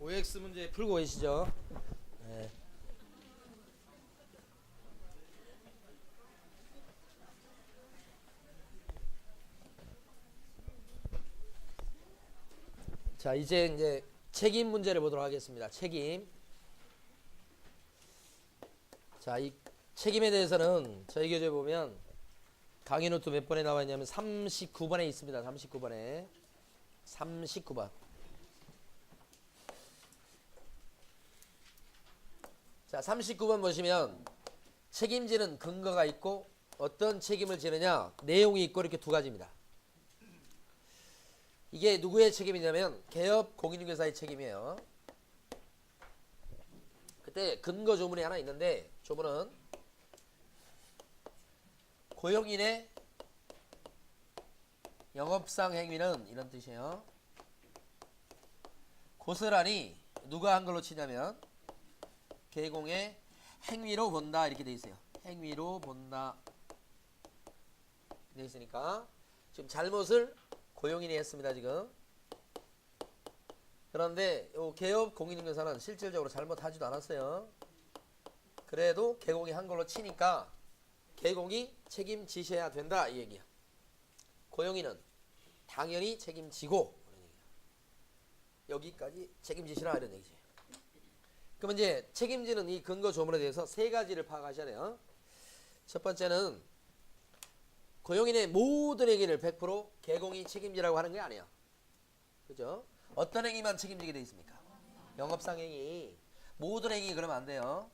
OX 문제 풀고 계시죠? 네. 자, 이제 책임 문제를 보도록 하겠습니다. 책임. 자, 이 책임에 대해서는 저희 교재에 보면 강의 노트 몇 번에 나와 있냐면 39번에 있습니다. 39번에. 39번. 자, 39번 보시면 책임지는 근거가 있고 어떤 책임을 지느냐 내용이 있고 이렇게 두 가지입니다. 이게 누구의 책임이냐면 개업 공인중개사의 책임이에요. 그때 근거 조문이 하나 있는데 조문은 고용인의 영업상 행위는 이런 뜻이에요. 고스란히 누가 한 걸로 치냐면 개공의 행위로 본다 이렇게 돼 있어요. 행위로 본다 돼 있으니까 지금 잘못을 고용인이 했습니다. 지금. 그런데 요 개업 공인중개사는 실질적으로 잘못하지도 않았어요. 그래도 개공이 한 걸로 치니까 개공이 책임지셔야 된다 이 얘기야. 고용인은 당연히 책임지고 여기까지 책임지시라 이런 얘기지. 그럼 이제 책임지는 이 근거 조문에 대해서 세 가지를 파악하셔야 돼요. 첫 번째는 고용인의 모든 행위를 100% 개공이 책임지라고 하는 게 아니에요. 그죠? 어떤 행위만 책임지게 돼 있습니까? 영업상 행위. 모든 행위 그러면 안 돼요.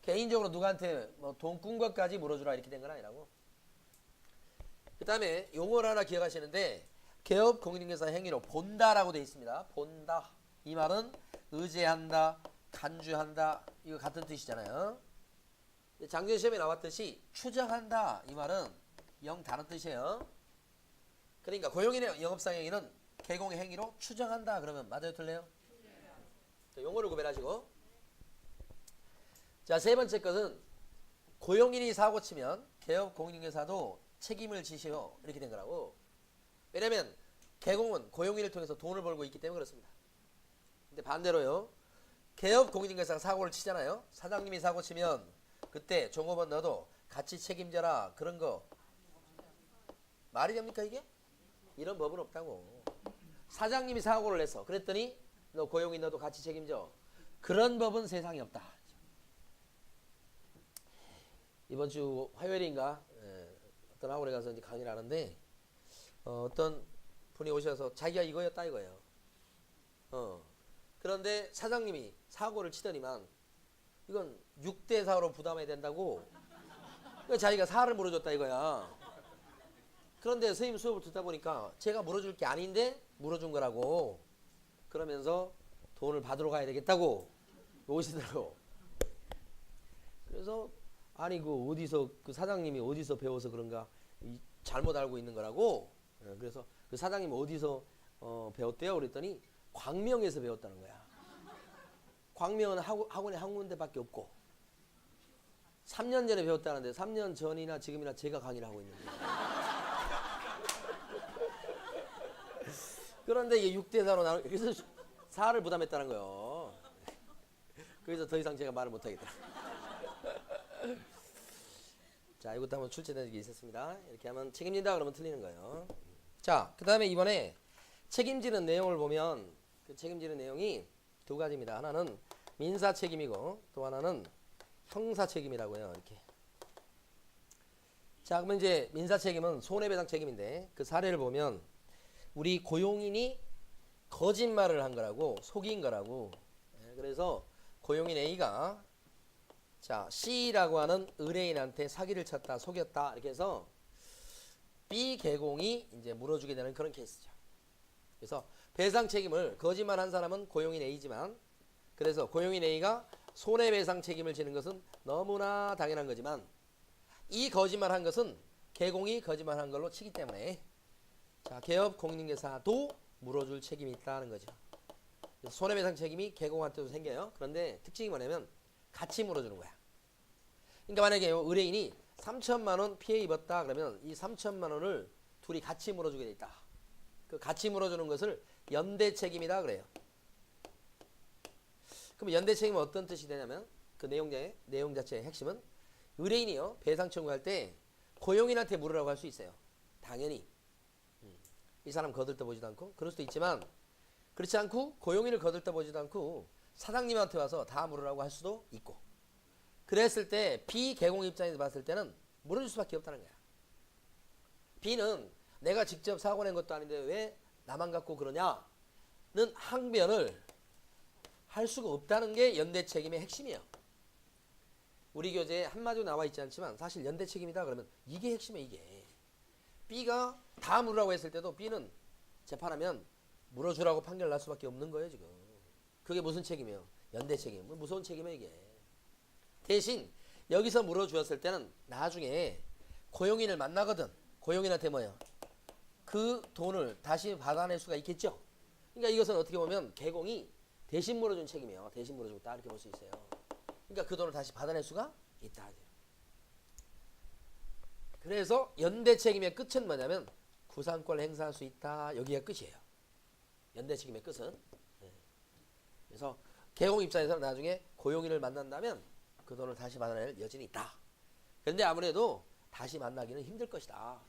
개인적으로 누구한테 뭐 돈 꾼 것까지 물어주라 이렇게 된 건 아니라고. 그 다음에 용어를 하나 기억하시는데 개업 공인중개사 행위로 본다라고 돼 있습니다. 본다. 이 말은 의제한다, 간주한다 이거 같은 뜻이잖아요. 작년 시험에 나왔듯이 추정한다 이 말은 영 다른 뜻이에요. 그러니까 고용인의 영업상 행위는 개공의 행위로 추정한다 그러면 맞아요 틀려요? 자, 용어를 구별하시고 자, 세 번째 것은 고용인이 사고 치면 개업 공인중개사도 책임을 지시오 이렇게 된 거라고. 왜냐면 개공은 고용인을 통해서 돈을 벌고 있기 때문에 그렇습니다. 근데 반대로요. 개업 공인중개사가 사고를 치잖아요. 사장님이 사고 치면 그때 종업원 너도 같이 책임져라 그런 거 말이 됩니까 이게? 이런 법은 없다고. 사장님이 사고를 냈어. 그랬더니 너 고용인 너도 같이 책임져. 그런 법은 세상에 없다. 이번 주 화요일인가 어떤 학원에 가서 이제 강의를 하는데 어떤 분이 오셔서 자기가 이거였다 이거예요. 그런데 사장님이 사고를 치더니만 이건 6대 4로 부담해야 된다고 그러니까 자기가 4를 물어줬다 이거야. 그런데 선생님 수업을 듣다 보니까 제가 물어줄 게 아닌데 물어준 거라고. 그러면서 돈을 받으러 가야 되겠다고 오시더라고. 그래서 아니 그 어디서 그 사장님이 어디서 배워서 그런가 잘못 알고 있는 거라고. 그래서 그 사장님이 어디서 배웠대요 그랬더니 광명에서 배웠다는 거야. 광명은 학원에 한 군데밖에 없고 3년 전에 배웠다는데 3년 전이나 지금이나 제가 강의를 하고 있는 거예요. 그런데 이게 6대 4로 나눠 그래서 4를 부담했다는 거예요. 그래서 더 이상 제가 말을 못하겠다. 자, 이것도 한번 출제된 적이 있었습니다. 이렇게 하면 책임진다 그러면 틀리는 거예요. 자, 그 다음에 이번에 책임지는 내용을 보면 그 책임지는 내용이 두 가지입니다. 하나는 민사 책임이고 또 하나는 형사 책임이라고요. 이렇게. 자, 그러면 이제 민사 책임은 손해배상 책임인데 그 사례를 보면 우리 고용인이 거짓말을 한 거라고 속인 거라고. 그래서 고용인 A가 자 C라고 하는 의뢰인한테 사기를 쳤다 속였다 이렇게 해서 B 개공이 이제 물어주게 되는 그런 케이스죠. 그래서 배상 책임을 거짓말한 사람은 고용인 A지만 그래서 고용인 A가 손해배상 책임을 지는 것은 너무나 당연한 거지만 이 거짓말한 것은 개공이 거짓말한 걸로 치기 때문에 자 개업 공인중개사도 물어줄 책임이 있다는 거죠. 손해배상 책임이 개공한테도 생겨요. 그런데 특징이 뭐냐면 같이 물어주는 거야. 그러니까 만약에 의뢰인이 3천만 원 피해 입었다 그러면 이 3천만 원을 둘이 같이 물어주게 돼 있다. 그 같이 물어주는 것을 연대 책임이다 그래요. 그럼 연대 책임은 어떤 뜻이 되냐면 그 내용 자체의 핵심은 의뢰인이요 배상 청구할 때 고용인한테 물으라고 할 수 있어요. 당연히 이 사람 거들떠보지도 않고 그럴 수도 있지만 그렇지 않고 고용인을 거들떠보지도 않고 사장님한테 와서 다 물으라고 할 수도 있고 그랬을 때 비개공 입장에서 봤을 때는 물어줄 수밖에 없다는 거야. B는 내가 직접 사고 낸 것도 아닌데 왜 나만 갖고 그러냐는 항변을 할 수가 없다는 게 연대 책임의 핵심이에요. 우리 교재에 한마디로 나와 있지 않지만 사실 연대 책임이다 그러면 이게 핵심이에요. 이게 B가 다 물으라고 했을 때도 B는 재판하면 물어주라고 판결 날 수밖에 없는 거예요. 지금 그게 무슨 책임이에요? 연대 책임. 무서운 책임이에요 이게. 대신 여기서 물어주었을 때는 나중에 고용인을 만나거든 고용인한테 뭐예요? 그 돈을 다시 받아낼 수가 있겠죠. 그러니까 이것은 어떻게 보면 개공이 대신 물어준 책임이에요. 대신 물어주겠다 이렇게 볼 수 있어요. 그러니까 그 돈을 다시 받아낼 수가 있다. 그래서 연대 책임의 끝은 뭐냐면 구상권을 행사할 수 있다. 여기가 끝이에요. 연대 책임의 끝은. 그래서 개공 입장에서는 나중에 고용인을 만난다면 그 돈을 다시 받아낼 여지는 있다. 그런데 아무래도 다시 만나기는 힘들 것이다.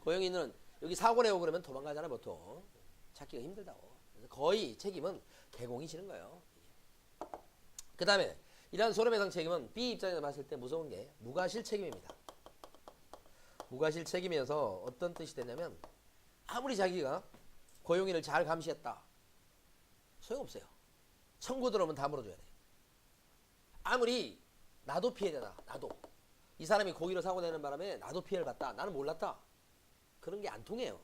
고용인은 여기 사고 내고 그러면 도망가잖아 보통. 찾기가 힘들다고. 그래서 거의 책임은 개공이 지는 거예요. 그 다음에 이러한 손해배상 책임은 B 입장에서 봤을 때 무서운 게 무과실 책임입니다. 무과실 책임이어서 어떤 뜻이 되냐면 아무리 자기가 고용인을 잘 감시했다. 소용없어요. 청구 들어오면 다 물어줘야 돼. 아무리 나도 피해자다. 나도. 이 사람이 고의로 사고 내는 바람에 나도 피해를 봤다. 나는 몰랐다. 그런 게 안 통해요.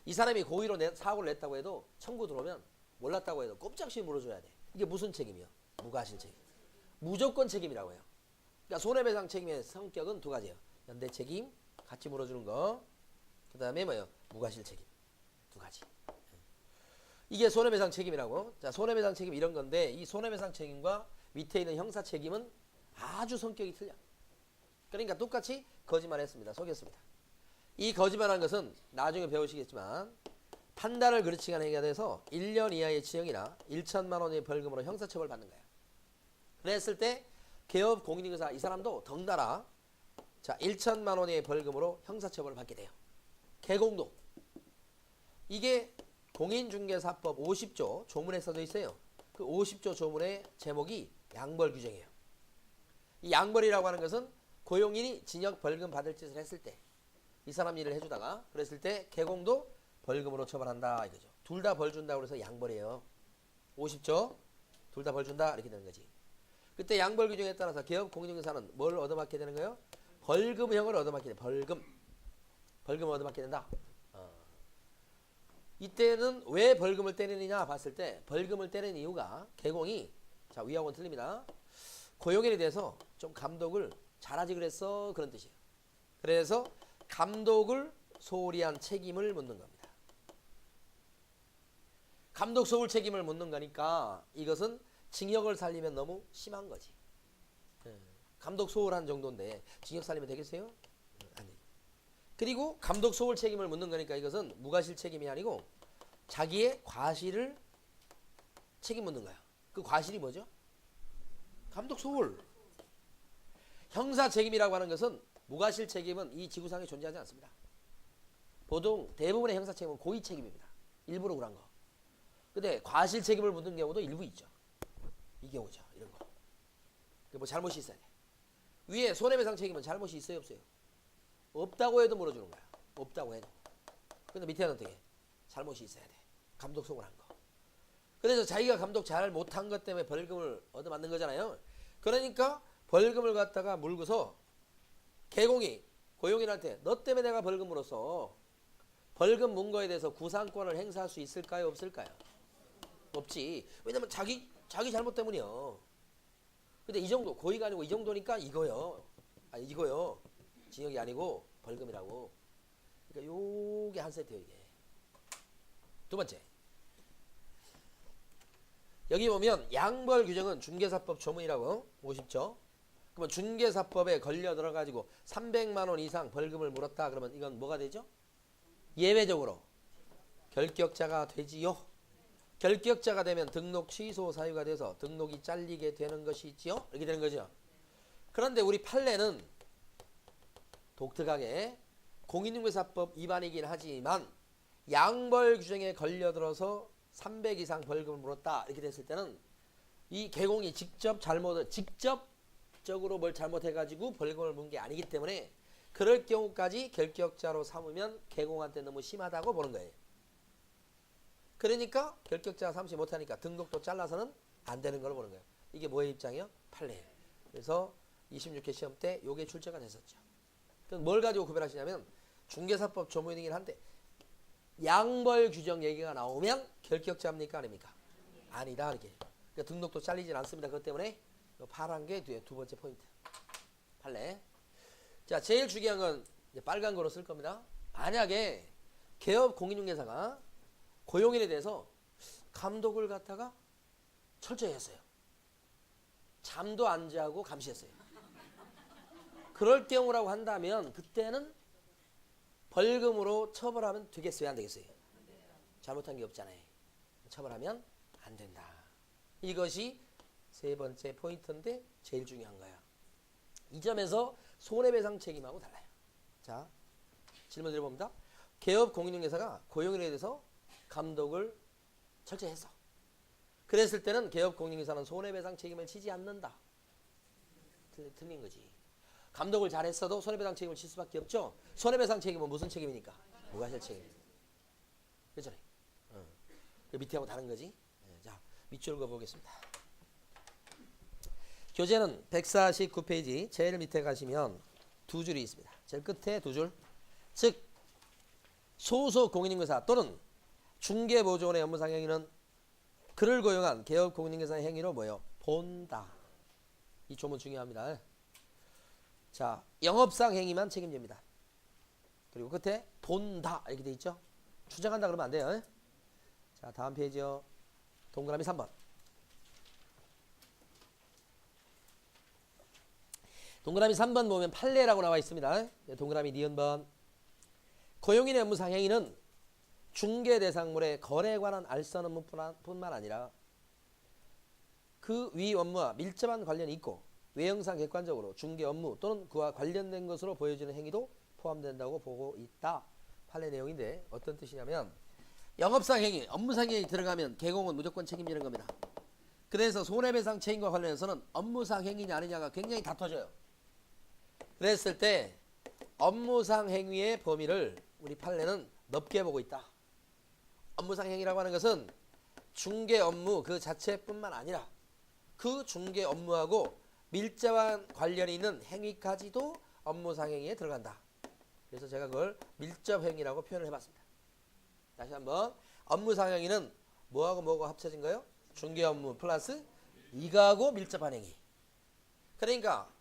이 사람이 고의로 사고를 냈다고 해도 청구 들어오면 몰랐다고 해도 꼼짝없이 물어줘야 돼. 이게 무슨 책임이요? 무과실 책임. 무조건 책임이라고 해요. 그러니까 손해배상 책임의 성격은 두 가지예요. 연대 책임, 같이 물어주는 거. 그 다음에 뭐예요? 무과실 책임. 두 가지. 이게 손해배상 책임이라고. 자, 손해배상 책임 이런 건데 이 손해배상 책임과 밑에 있는 형사 책임은 아주 성격이 틀려. 그러니까 똑같이 거짓말했습니다. 속였습니다. 이 거짓말한 것은 나중에 배우시겠지만 판단을 그르치게 한 행위가 돼서 1년 이하의 징역이나 1천만 원의 벌금으로 형사처벌 받는 거예요. 그랬을 때 개업 공인인증사 이 사람도 덩달아 자 1천만 원의 벌금으로 형사처벌을 받게 돼요. 개공도. 이게 공인중개사법 50조 조문에 써져 있어요. 그 50조 조문의 제목이 양벌 규정이에요. 이 양벌이라고 하는 것은 고용인이 징역 벌금 받을 짓을 했을 때 이 사람 일을 해주다가 그랬을 때 개공도 벌금으로 처벌한다 이거죠. 둘 다 벌 준다고 해서 양벌이에요. 50조 둘 다 벌 준다 이렇게 되는 거지. 그때 양벌 규정에 따라서 개업 공인중개사는 뭘 얻어맞게 되는 거예요? 벌금형을 얻어맞게 돼. 벌금을 얻어맞게 된다. 이때는 왜 벌금을 때리느냐 봤을 때 벌금을 때리는 이유가 개공이 자 위하고는 틀립니다. 고용인에 대해서 좀 감독을 잘하지 그랬어 그런 뜻이에요. 그래서 감독을 소홀히 한 책임을 묻는 겁니다. 감독 소홀 책임을 묻는 거니까 이것은 징역을 살리면 너무 심한 거지. 감독 소홀한 정도인데 징역 살리면 되겠어요? 안 되죠. 그리고 감독 소홀 책임을 묻는 거니까 이것은 무과실 책임이 아니고 자기의 과실을 책임 묻는 거야. 그 과실이 뭐죠? 감독 소홀. 형사 책임이라고 하는 것은 무과실 책임은 이 지구상에 존재하지 않습니다. 보통 대부분의 형사 책임은 고의 책임입니다. 일부러 그런 거. 근데 과실 책임을 묻는 경우도 일부 있죠. 이 경우죠. 이런 거. 뭐 잘못이 있어야 돼. 위에 손해배상 책임은 잘못이 있어요 없어요? 없다고 해도 물어주는 거야. 없다고 해도. 근데 밑에는 어떻게? 잘못이 있어야 돼. 감독 소홀한 거. 그래서 자기가 감독 잘 못한 것 때문에 벌금을 얻어맞는 거잖아요. 그러니까 벌금을 갖다가 물고서 개공이 고용인한테 너 때문에 내가 벌금 물었어. 벌금 문 거에 대해서 구상권을 행사할 수 있을까요? 없을까요? 없지. 왜냐면 자기 잘못 때문이요. 근데 이 정도 고의가 아니고 이 정도니까 이거요. 아니 이거요. 징역이 아니고 벌금이라고. 그러니까 요게 한 세트예요 이게. 두 번째. 여기 보면 양벌 규정은 중개사법 조문이라고 50조. 그러면 중개사법에 걸려 들어가지고 300만 원 이상 벌금을 물었다 그러면 이건 뭐가 되죠? 예외적으로 결격자가 되지요. 결격자가 되면 등록 취소 사유가 돼서 등록이 잘리게 되는 것이지요. 이렇게 되는 거죠. 그런데 우리 판례는 독특하게 공인중개사법 위반이긴 하지만 양벌 규정에 걸려들어서 300 이상 벌금을 물었다 이렇게 됐을 때는 이 개공이 직접적으로 뭘 잘못해가지고 벌금을 문 게 아니기 때문에 그럴 경우까지 결격자로 삼으면 개공한테 너무 심하다고 보는 거예요. 그러니까 결격자가 삼지 못하니까 등록도 잘라서는 안 되는 걸 보는 거예요. 이게 뭐의 입장이요? 판례. 그래서 26회 시험 때 요게 출제가 됐었죠. 그럼 뭘 가지고 구별하시냐면 중개사법 조문이긴 한데 양벌 규정 얘기가 나오면 결격자입니까 아닙니까? 아니다 이렇게. 그러니까 등록도 잘리진 않습니다. 그것 때문에 파란 게 두 번째 포인트. 판례. 자, 제일 중요한 건 이제 빨간 거로 쓸 겁니다. 만약에 개업 공인중개사가 고용인에 대해서 감독을 갖다가 철저히 했어요. 잠도 안 자고 감시했어요. 그럴 경우라고 한다면 그때는 벌금으로 처벌하면 되겠어요? 안 되겠어요? 잘못한 게 없잖아요. 처벌하면 안 된다. 이것이 세 번째 포인트인데 제일 중요한 거야. 이 점에서 손해배상 책임하고 달라요. 자, 질문 드려봅니다. 개업 공인중개사가 고용인에 대해서 감독을 철저히 했어. 그랬을 때는 개업 공인중개사는 손해배상 책임을 지지 않는다. 틀린 거지. 감독을 잘했어도 손해배상 책임을 질 수밖에 없죠. 손해배상 책임은 무슨 책임이니까? 무과실 책임. 그렇잖아요. 그 밑에하고 다른 거지. 자, 밑줄 그어보겠습니다. 교재는 149페이지 제일 밑에 가시면 두 줄이 있습니다. 제일 끝에 두 줄. 즉 소속 공인중개사 또는 중개보조원의 업무 상행위는 그를 고용한 개업 공인중개사의 행위로 뭐예요? 본다. 이 조문 중요합니다. 자, 영업상 행위만 책임집니다. 그리고 끝에 본다 이렇게 돼 있죠. 추정한다 그러면 안 돼요. 자, 다음 페이지요. 동그라미 3번. 동그라미 3번 보면 판례라고 나와 있습니다. 동그라미 니은번. 고용인의 업무상 행위는 중개 대상물의 거래에 관한 알선 업무뿐만 아니라 그 위 업무와 밀접한 관련이 있고 외형상 객관적으로 중개 업무 또는 그와 관련된 것으로 보여지는 행위도 포함된다고 보고 있다. 판례 내용인데 어떤 뜻이냐면 영업상 행위, 업무상 행위 들어가면 개공은 무조건 책임지는 겁니다. 그래서 손해배상 책임과 관련해서는 업무상 행위냐 아니냐가 굉장히 다퉈져요. 그랬을 때 업무상 행위의 범위를 우리 판례는 넓게 보고 있다. 업무상 행위라고 하는 것은 중개 업무 그 자체뿐만 아니라 그 중개 업무하고 밀접한 관련이 있는 행위까지도 업무상 행위에 들어간다. 그래서 제가 그걸 밀접행위라고 표현을 해봤습니다. 다시 한번 업무상 행위는 뭐하고 뭐하고 합쳐진 거예요? 중개 업무 플러스 이거하고 밀접한 행위. 그러니까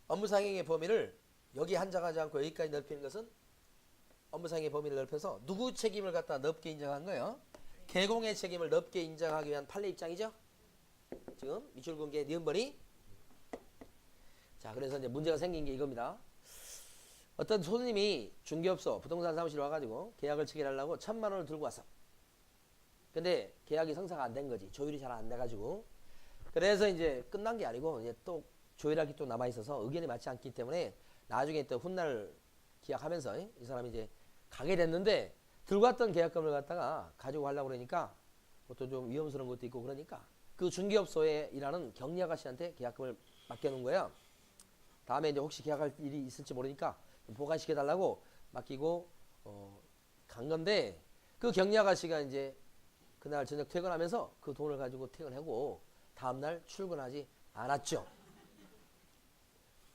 업무상 행위의 범위를 여기 한정하지 않고 여기까지 넓히는 것은 업무상 행위의 범위를 넓혀서 누구 책임을 갖다 넓게 인정한 거예요? 개공의 책임을 넓게 인정하기 위한 판례 입장이죠. 지금 밑줄 그은 게 니은번이. 자, 그래서 이제 문제가 생긴 게 이겁니다. 어떤 손님이 중개업소 부동산 사무실 와가지고 계약을 체결하려고 1,000만 원을 들고 왔어. 근데 계약이 성사가 안 된 거지. 조율이 잘 안 돼가지고. 그래서 이제 끝난 게 아니고 이제 또 조율할 게 또 남아 있어서 의견이 맞지 않기 때문에 나중에 또 훗날 계약하면서 이 사람이 이제 가게 됐는데 들고 왔던 계약금을 갖다가 가지고 가려고 그러니까 그것도 좀 위험스러운 것도 있고 그러니까 그 중개업소에 일하는 경리 아가씨한테 계약금을 맡겨놓은 거야. 다음에 이제 혹시 계약할 일이 있을지 모르니까 보관시켜달라고 맡기고 간 건데 그 경리 아가씨가 이제 그날 저녁 퇴근하면서 그 돈을 가지고 퇴근하고 다음날 출근하지 않았죠.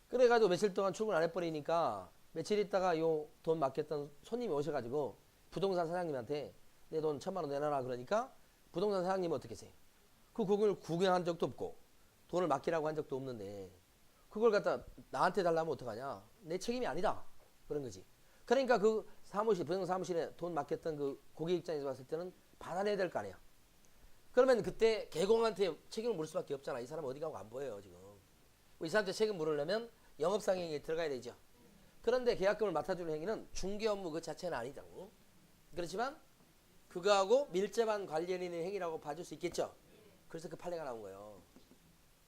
그래가지고 며칠 동안 출근 안 해버리니까 며칠 있다가 요 돈 맡겼던 손님이 오셔가지고 부동산 사장님한테 내 돈 1,000만 원 내놔라 그러니까 부동산 사장님은 어떻게 했어요? 그걸 구경한 적도 없고 돈을 맡기라고 한 적도 없는데 그걸 갖다 나한테 달라면 어떡하냐? 내 책임이 아니다. 그런 거지. 그러니까 그 사무실, 부동산 사무실에 돈 맡겼던 그 고객 입장에서 봤을 때는 받아내야 될 거 아니야. 그러면 그때 개공한테 책임을 물을 수밖에 없잖아. 이 사람 어디 가고 안 보여요 지금. 이 사람한테 책임 물으려면 영업상행위에 들어가야 되죠. 그런데 계약금을 맡아주는 행위는 중개 업무 그 자체는 아니다고. 그렇지만 그거하고 밀접한 관련 있는 행위라고 봐줄 수 있겠죠. 그래서 그 판례가 나온 거예요.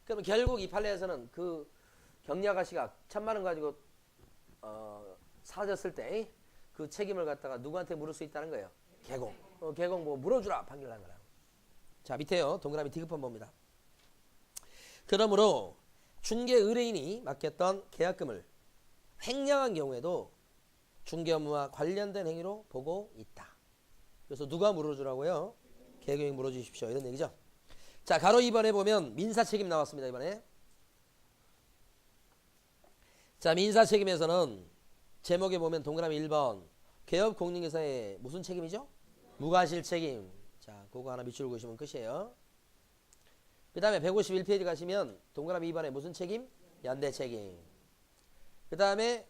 그러면 결국 이 판례에서는 그 경리 아가씨가 1,000만 원 가지고 사라졌을 때 그 책임을 갖다가 누구한테 물을 수 있다는 거예요. 개공. 개공 뭐 물어주라 판결한 거라고. 자 밑에요. 동그라미 디귿번 봅니다. 그러므로 중개 의뢰인이 맡겼던 계약금을 횡령한 경우에도 중개 업무와 관련된 행위로 보고 있다. 그래서 누가 물어주라고요? 계약금이 물어주십시오. 이런 얘기죠. 자 가로 2번에 보면 민사 책임 나왔습니다. 이번에. 자 민사 책임에서는 제목에 보면 동그라미 1번 개업 공인중개사의 무슨 책임이죠? 무과실 책임. 자 그거 하나 밑줄 그으시면 끝이에요. 그 다음에 151페이지 가시면 동그라미 2번에 무슨 책임? 연대 책임. 그 다음에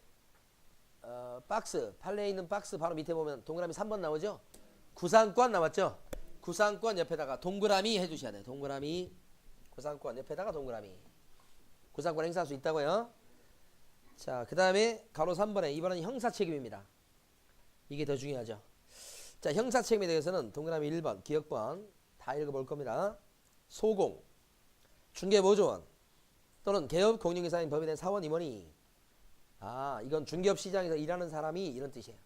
박스 판례에 있는 박스 바로 밑에 보면 동그라미 3번 나오죠? 구상권 나왔죠? 구상권 옆에다가 동그라미 해주셔야 돼요. 동그라미. 구상권 옆에다가 동그라미. 구상권 행사할 수 있다고요. 자, 그 다음에 가로 3번에 이번은 형사 책임입니다. 이게 더 중요하죠. 자, 형사 책임에 대해서는 동그라미 1번, 기억번 다 읽어볼 겁니다. 소공, 중개보조원 또는 개업 공인중개사인 법인의 사원 임원이 이건 중개업 시장에서 일하는 사람이 이런 뜻이에요.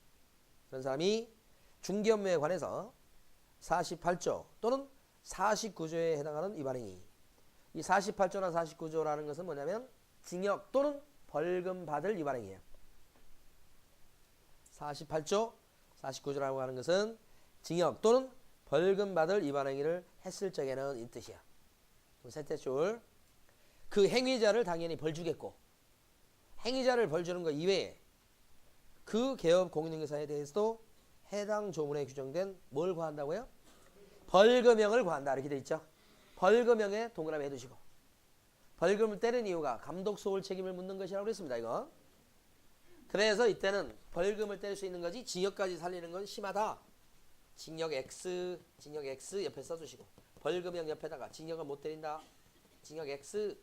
그런 사람이 중개업무에 관해서 48조 또는 49조에 해당하는 위반행위. 이 48조나 49조라는 것은 뭐냐면 징역 또는 벌금 받을 위반행위예요. 48조, 49조라고 하는 것은 징역 또는 벌금 받을 위반행위를 했을 적에는 이 뜻이야. 셋째 줄. 그 행위자를 당연히 벌 주겠고 행위자를 벌 주는 것 이외에 그 개업 공인중개사에 대해서도 해당 조문에 규정된 뭘 구한다고요? 벌금형을 구한다. 이렇게 돼 있죠. 벌금형에 동그라미 해두시고 벌금을 때린 이유가 감독 소홀 책임을 묻는 것이라고 그랬습니다. 이거. 그래서 이때는 벌금을 때릴 수 있는 거지 징역까지 살리는 건 심하다. 징역 X 옆에 써주시고 벌금형 옆에다가 징역은 못 때린다. 징역 X.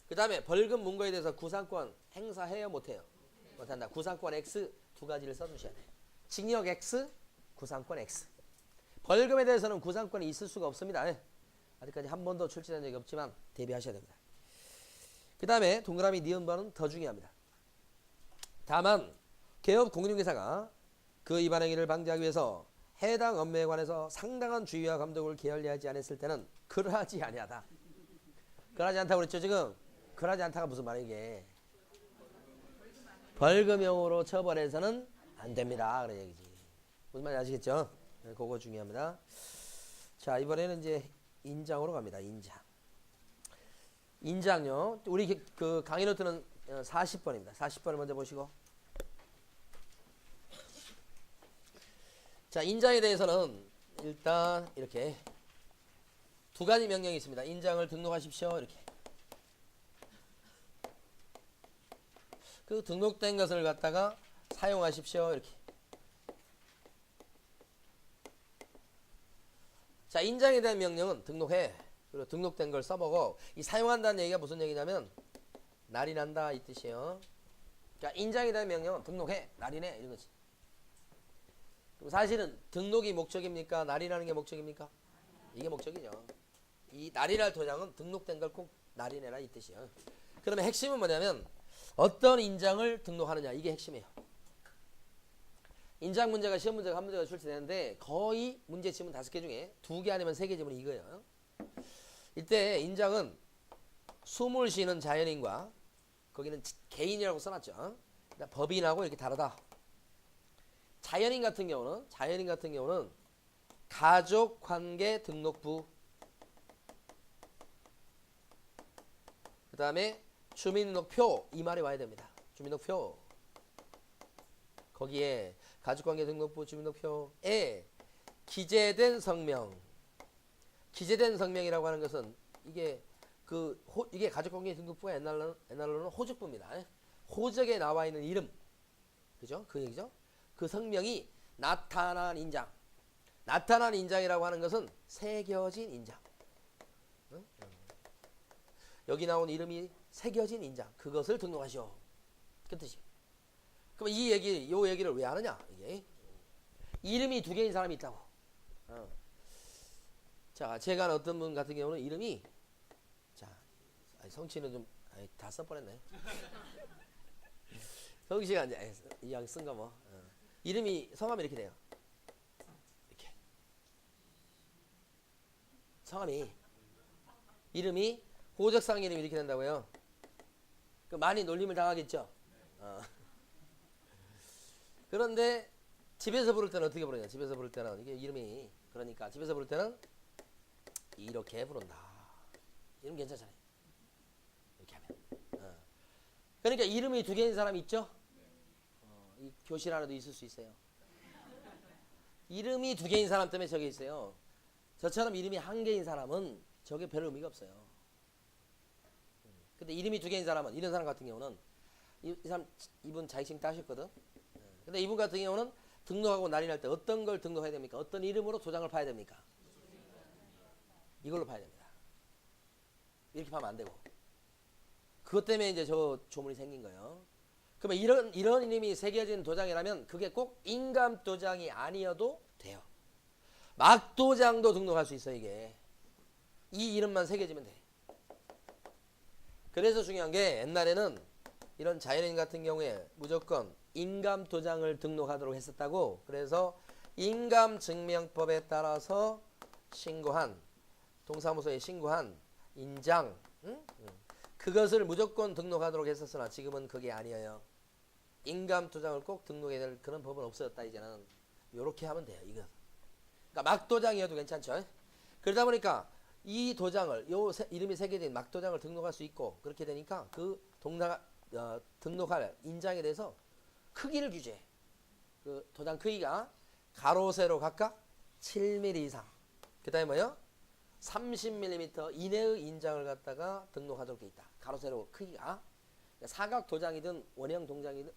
그 다음에 벌금 문 거에 대해서 구상권 행사해요 못해요? 못한다. 구상권 X 두 가지를 써주셔야 돼요. 징역 X, 구상권 X. 벌금에 대해서는 구상권이 있을 수가 없습니다. 아직까지 한 번도 출제된 적이 없지만 대비하셔야 됩니다. 그 다음에 동그라미 니은 번은 더 중요합니다. 다만 개업 공인중개사가 그 위반 행위를 방지하기 위해서 해당 업무에 관해서 상당한 주의와 감독을 게을리하지 않았을 때는 그러하지 아니하다. 그러하지 않다고 그랬죠 지금? 그러하지 않다가 무슨 말이에요 이게? 벌금형으로 처벌해서는 안 됩니다. 그런 얘기지. 무슨 말인지 아시겠죠? 네, 그거 중요합니다. 자 이번에는 이제 인장으로 갑니다. 인장요. 우리 그 강의 노트는 40번입니다. 40번을 먼저 보시고. 자, 인장에 대해서는 일단 이렇게 두 가지 명령이 있습니다. 인장을 등록하십시오. 이렇게. 그 등록된 것을 갖다가 사용하십시오. 이렇게. 자, 인장에 대한 명령은 등록해. 그리고 등록된 걸 써보고 이 사용한다는 얘기가 무슨 얘기냐면 날이 난다 이 뜻이에요. 그러니까 인장에 대한 명령은 등록해. 날이 내. 이런 거지. 그럼 사실은 등록이 목적입니까? 날이 나는 게 목적입니까? 이게 목적이죠. 이 날이 날 도장은 등록된 걸 꼭 날이 내라 이 뜻이에요. 그러면 핵심은 뭐냐면 어떤 인장을 등록하느냐 이게 핵심이에요. 인장 문제가 시험 문제가 한 문제가 출제되는데 거의 문제지문 5개 중에 2개 아니면 3개 지문이 이거예요. 이때 인장은 숨을 쉬는 자연인과 거기는 개인이라고 써놨죠. 그러니까 법인하고 이렇게 다르다. 자연인 같은 경우는 가족관계 등록부 그 다음에 주민등록표 이 말이 와야 됩니다. 주민등록표 거기에 가족관계 등록부 주민등록표에 기재된 성명 기재된 성명이라고 하는 것은 이게 이게 가족관계 등록부가 옛날로는 호적부입니다. 호적에 나와 있는 이름 그죠? 그 얘기죠. 그 성명이 나타난 인장. 나타난 인장이라고 하는 것은 새겨진 인장. 응? 여기 나온 이름이 새겨진 인장. 그것을 등록하시오. 그 뜻이. 그럼 요 얘기를 왜 하느냐? 이게 이름이 2개인 사람이 있다고. 어. 자, 제가 아는 어떤 분 같은 경우는 이름이 자, 성씨는 좀 다 써버렸네. 성씨가 이제 이왕 쓴 거 뭐. 이름이 성함이 이렇게 돼요. 이렇게 성함이 이름이 호적상 이름이 이렇게 된다고요. 그 많이 놀림을 당하겠죠. 그런데 집에서 부를 때는 어떻게 부르냐? 집에서 부를 때는 이게 이름이 그러니까 집에서 부를 때는 이렇게 부른다. 이름 괜찮잖아요. 이렇게 하면. 그러니까 이름이 두 개인 사람 있죠? 이 교실 안에도 있을 수 있어요. 이름이 두 개인 사람 때문에 저게 있어요. 저처럼 이름이 한 개인 사람은 저게 별 의미가 없어요. 근데 이름이 두 개인 사람은 이런 사람 같은 경우는 이 사람 이분 자격증 따셨거든. 근데 이분 같은 경우는 등록하고 난리 날 때 어떤 걸 등록해야 됩니까? 어떤 이름으로 도장을 파야 됩니까? 이걸로 파야 됩니다. 이렇게 파면 안 되고. 그것 때문에 이제 저 조문이 생긴 거예요. 그러면 이런 이름이 새겨진 도장이라면 그게 꼭 인감 도장이 아니어도 돼요. 막 도장도 등록할 수 있어 이게. 이 이름만 새겨지면 돼. 그래서 중요한 게 옛날에는 이런 자연인 같은 경우에 무조건 인감 도장을 등록하도록 했었다고. 그래서 인감증명법에 따라서 신고한 동사무소에 신고한 인장 그것을 무조건 등록하도록 했었으나 지금은 그게 아니에요. 인감 도장을 꼭 등록해야 될 그런 법은 없어졌다. 이제는 요렇게 하면 돼요. 이거. 그러니까 막 도장이어도 괜찮죠. 그러다 보니까 이 도장을 이름이 새겨진 막 도장을 등록할 수 있고 그렇게 되니까 그 등록할 인장에 대해서 크기를 규제해. 그 도장 크기가 가로 세로 각각 7mm 이상. 그다음에 뭐요? 30mm 이내의 인장을 갖다가 등록하도록 돼 있다. 가로 세로 크기가 사각 도장이든 원형 도장이든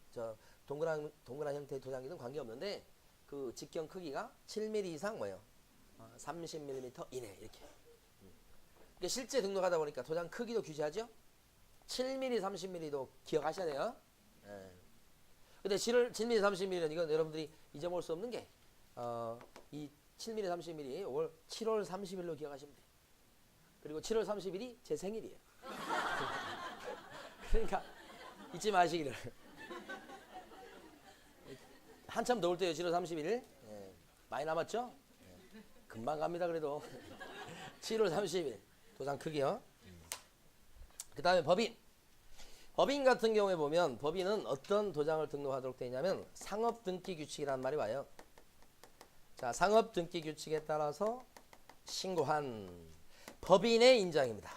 동그란 형태의 도장이든 관계없는데 그 직경 크기가 7mm 이상 뭐예요? 30mm 이내 이렇게. 그러니까 실제 등록하다 보니까 도장 크기도 규제하죠. 7mm, 30mm도 기억하셔야 돼요. 근데 7mm, 30mm는 이건 여러분들이 잊어먹을 수 없는 게 이 7mm, 30mm 5월 7월 30일로 기억하시면 돼요. 그리고 7월 30일이 제 생일이에요. 그러니까 잊지 마시기를. 한참 더울 때요. 7월 30일. 많이 남았죠? 금방 갑니다. 그래도 7월 30일 도장 크기요. 그 다음에 법인. 법인 같은 경우에 보면 법인은 어떤 도장을 등록하도록 되어 있냐면 상업등기규칙이라는 말이 와요. 자, 상업등기규칙에 따라서 신고한 법인의 인장입니다.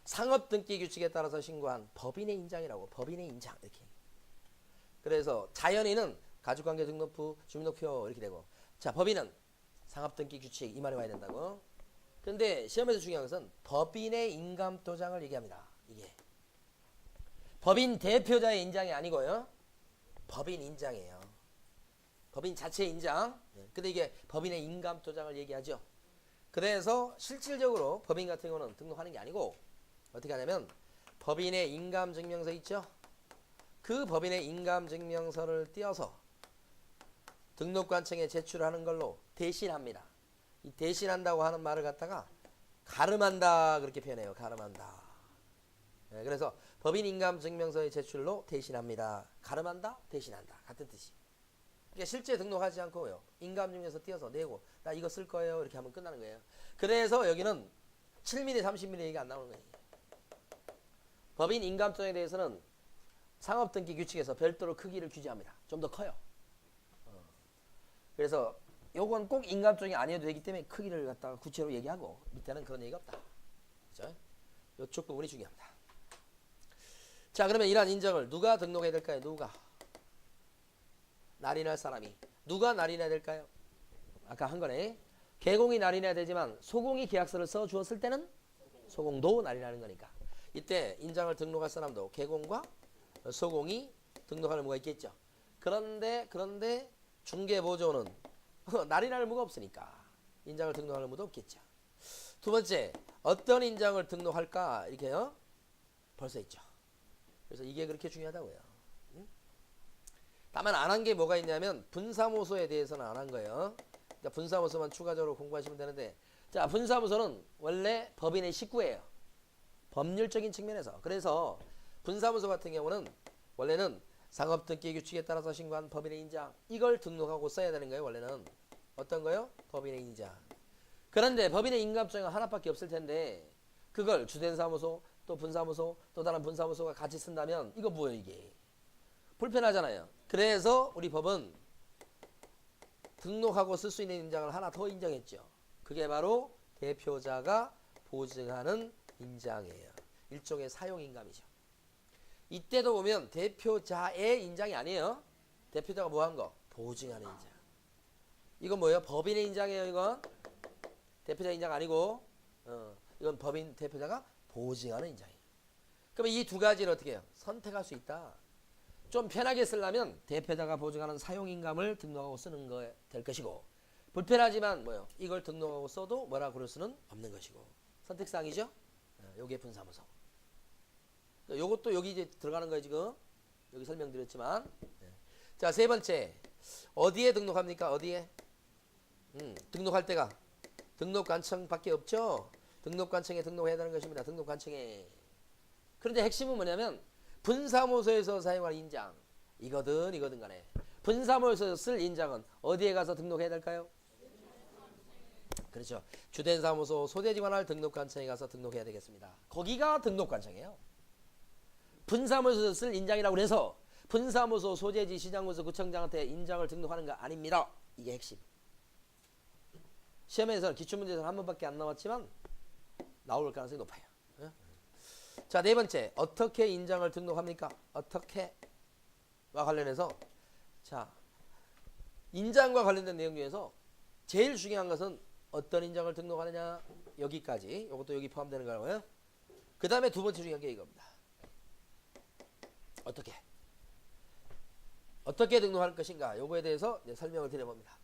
상업등기규칙에 따라서 신고한 법인의 인장이라고. 법인의 인장 이렇게. 그래서 자연인은 가족관계등록부, 주민등록표 이렇게 되고, 자 법인은 상업등기규칙 이 말이 와야 된다고. 근데 시험에서 중요한 것은 법인의 인감도장을 얘기합니다. 이게 법인 대표자의 인장이 아니고요. 법인 인장이에요. 법인 자체의 인장. 근데 이게 법인의 인감도장을 얘기하죠. 그래서 실질적으로 법인 같은 경우는 등록하는 게 아니고 어떻게 하냐면 법인의 인감증명서 있죠. 그 법인의 인감증명서를 띄어서 등록관청에 제출하는 걸로 대신합니다. 이 대신한다고 하는 말을 갖다가 가름한다 그렇게 표현해요. 가름한다. 그래서 법인 인감증명서의 제출로 대신합니다. 가름한다, 대신한다 같은 뜻이. 그러니까 실제 등록하지 않고요. 인감증명서 띄어서 내고 나 이거 쓸 거예요 이렇게 하면 끝나는 거예요. 그래서 여기는 7mm, 30mm 얘기가 안 나오는 거예요. 법인 인감증에 대해서는 상업등기규칙에서 별도로 크기를 규제합니다. 좀 더 커요. 그래서 요건 꼭 인감증이 아니어도 되기 때문에 크기를 갖다가 구체로 얘기하고 밑에는 그런 얘기가 없다. 그죠? 요쪽 부분이 중요합니다. 자, 그러면 이러한 인정을 누가 등록해야 될까요? 누가? 날인할 사람이. 누가 날인해야 될까요? 아까 한 거네. 개공이 날인해야 되지만 소공이 계약서를 써 주었을 때는 소공도 날인하는 거니까. 이때 인장을 등록할 사람도 개공과 소공이 등록할 의무가 있겠죠. 그런데 중개보조는 날인할 의무가 없으니까 인장을 등록할 의무도 없겠죠. 두 번째, 어떤 인장을 등록할까 이렇게요. 벌써 있죠. 그래서 이게 그렇게 중요하다고요. 다만 안 한 게 뭐가 있냐면 분사무소에 대해서는 안 한 거예요. 그러니까 분사무소만 추가적으로 공부하시면 되는데, 자, 분사무소는 원래 법인의 식구예요. 법률적인 측면에서. 그래서 분사무소 같은 경우는 원래는 상업등기 규칙에 따라서 신고한 법인의 인장, 이걸 등록하고 써야 되는 거예요. 원래는 어떤 거요? 법인의 인장. 그런데 법인의 인감증은 하나밖에 없을 텐데 그걸 주된 사무소 또 분사무소 또 다른 분사무소가 같이 쓴다면 이거 뭐예요? 이게 불편하잖아요. 그래서 우리 법은 등록하고 쓸 수 있는 인장을 하나 더 인정했죠. 그게 바로 대표자가 보증하는 인장이에요. 일종의 사용인감이죠. 이때도 보면 대표자의 인장이 아니에요. 대표자가 뭐 한 거? 보증하는 인장. 이건 뭐예요? 법인의 인장이에요. 이건 대표자 인장 아니고 이건 법인 대표자가 보증하는 인장이에요. 그러면 이 두 가지를 어떻게 해요? 선택할 수 있다. 좀 편하게 쓰려면 대표자가 보증하는 사용인감을 등록하고 쓰는 거 될 것이고, 불편하지만 뭐요? 이걸 등록하고 써도 뭐라 그럴 수는 없는 것이고, 선택사항이죠. 요게 분사무소. 요것도 여기 이제 들어가는 거예요. 지금 여기 설명드렸지만. 자, 세 번째, 어디에 등록합니까? 어디에? 등록할 때가 등록관청밖에 없죠. 등록관청에 등록해야 되는 것입니다. 등록관청에. 그런데 핵심은 뭐냐면 분사무소에서 사용할 인장, 이거든 간에 분사무소에서 쓸 인장은 어디에 가서 등록해야 될까요? 그렇죠. 주된 사무소 소재지관할 등록관청에 가서 등록해야 되겠습니다. 거기가 등록관청이에요. 분사무소에서 쓸 인장이라고 해서 분사무소 소재지 시장군수 구청장한테 인장을 등록하는 거 아닙니다. 이게 핵심. 시험에서는 기출문제에서는 한 번밖에 안 나왔지만 나올 가능성이 높아요. 자, 네 번째, 어떻게 인장을 등록합니까? 어떻게와 관련해서, 자, 인장과 관련된 내용 중에서 제일 중요한 것은 어떤 인장을 등록하느냐, 여기까지. 이것도 여기 포함되는 거고요. 그 다음에 두 번째 중요한 게 이겁니다. 어떻게 등록할 것인가, 요거에 대해서 이제 설명을 드려봅니다.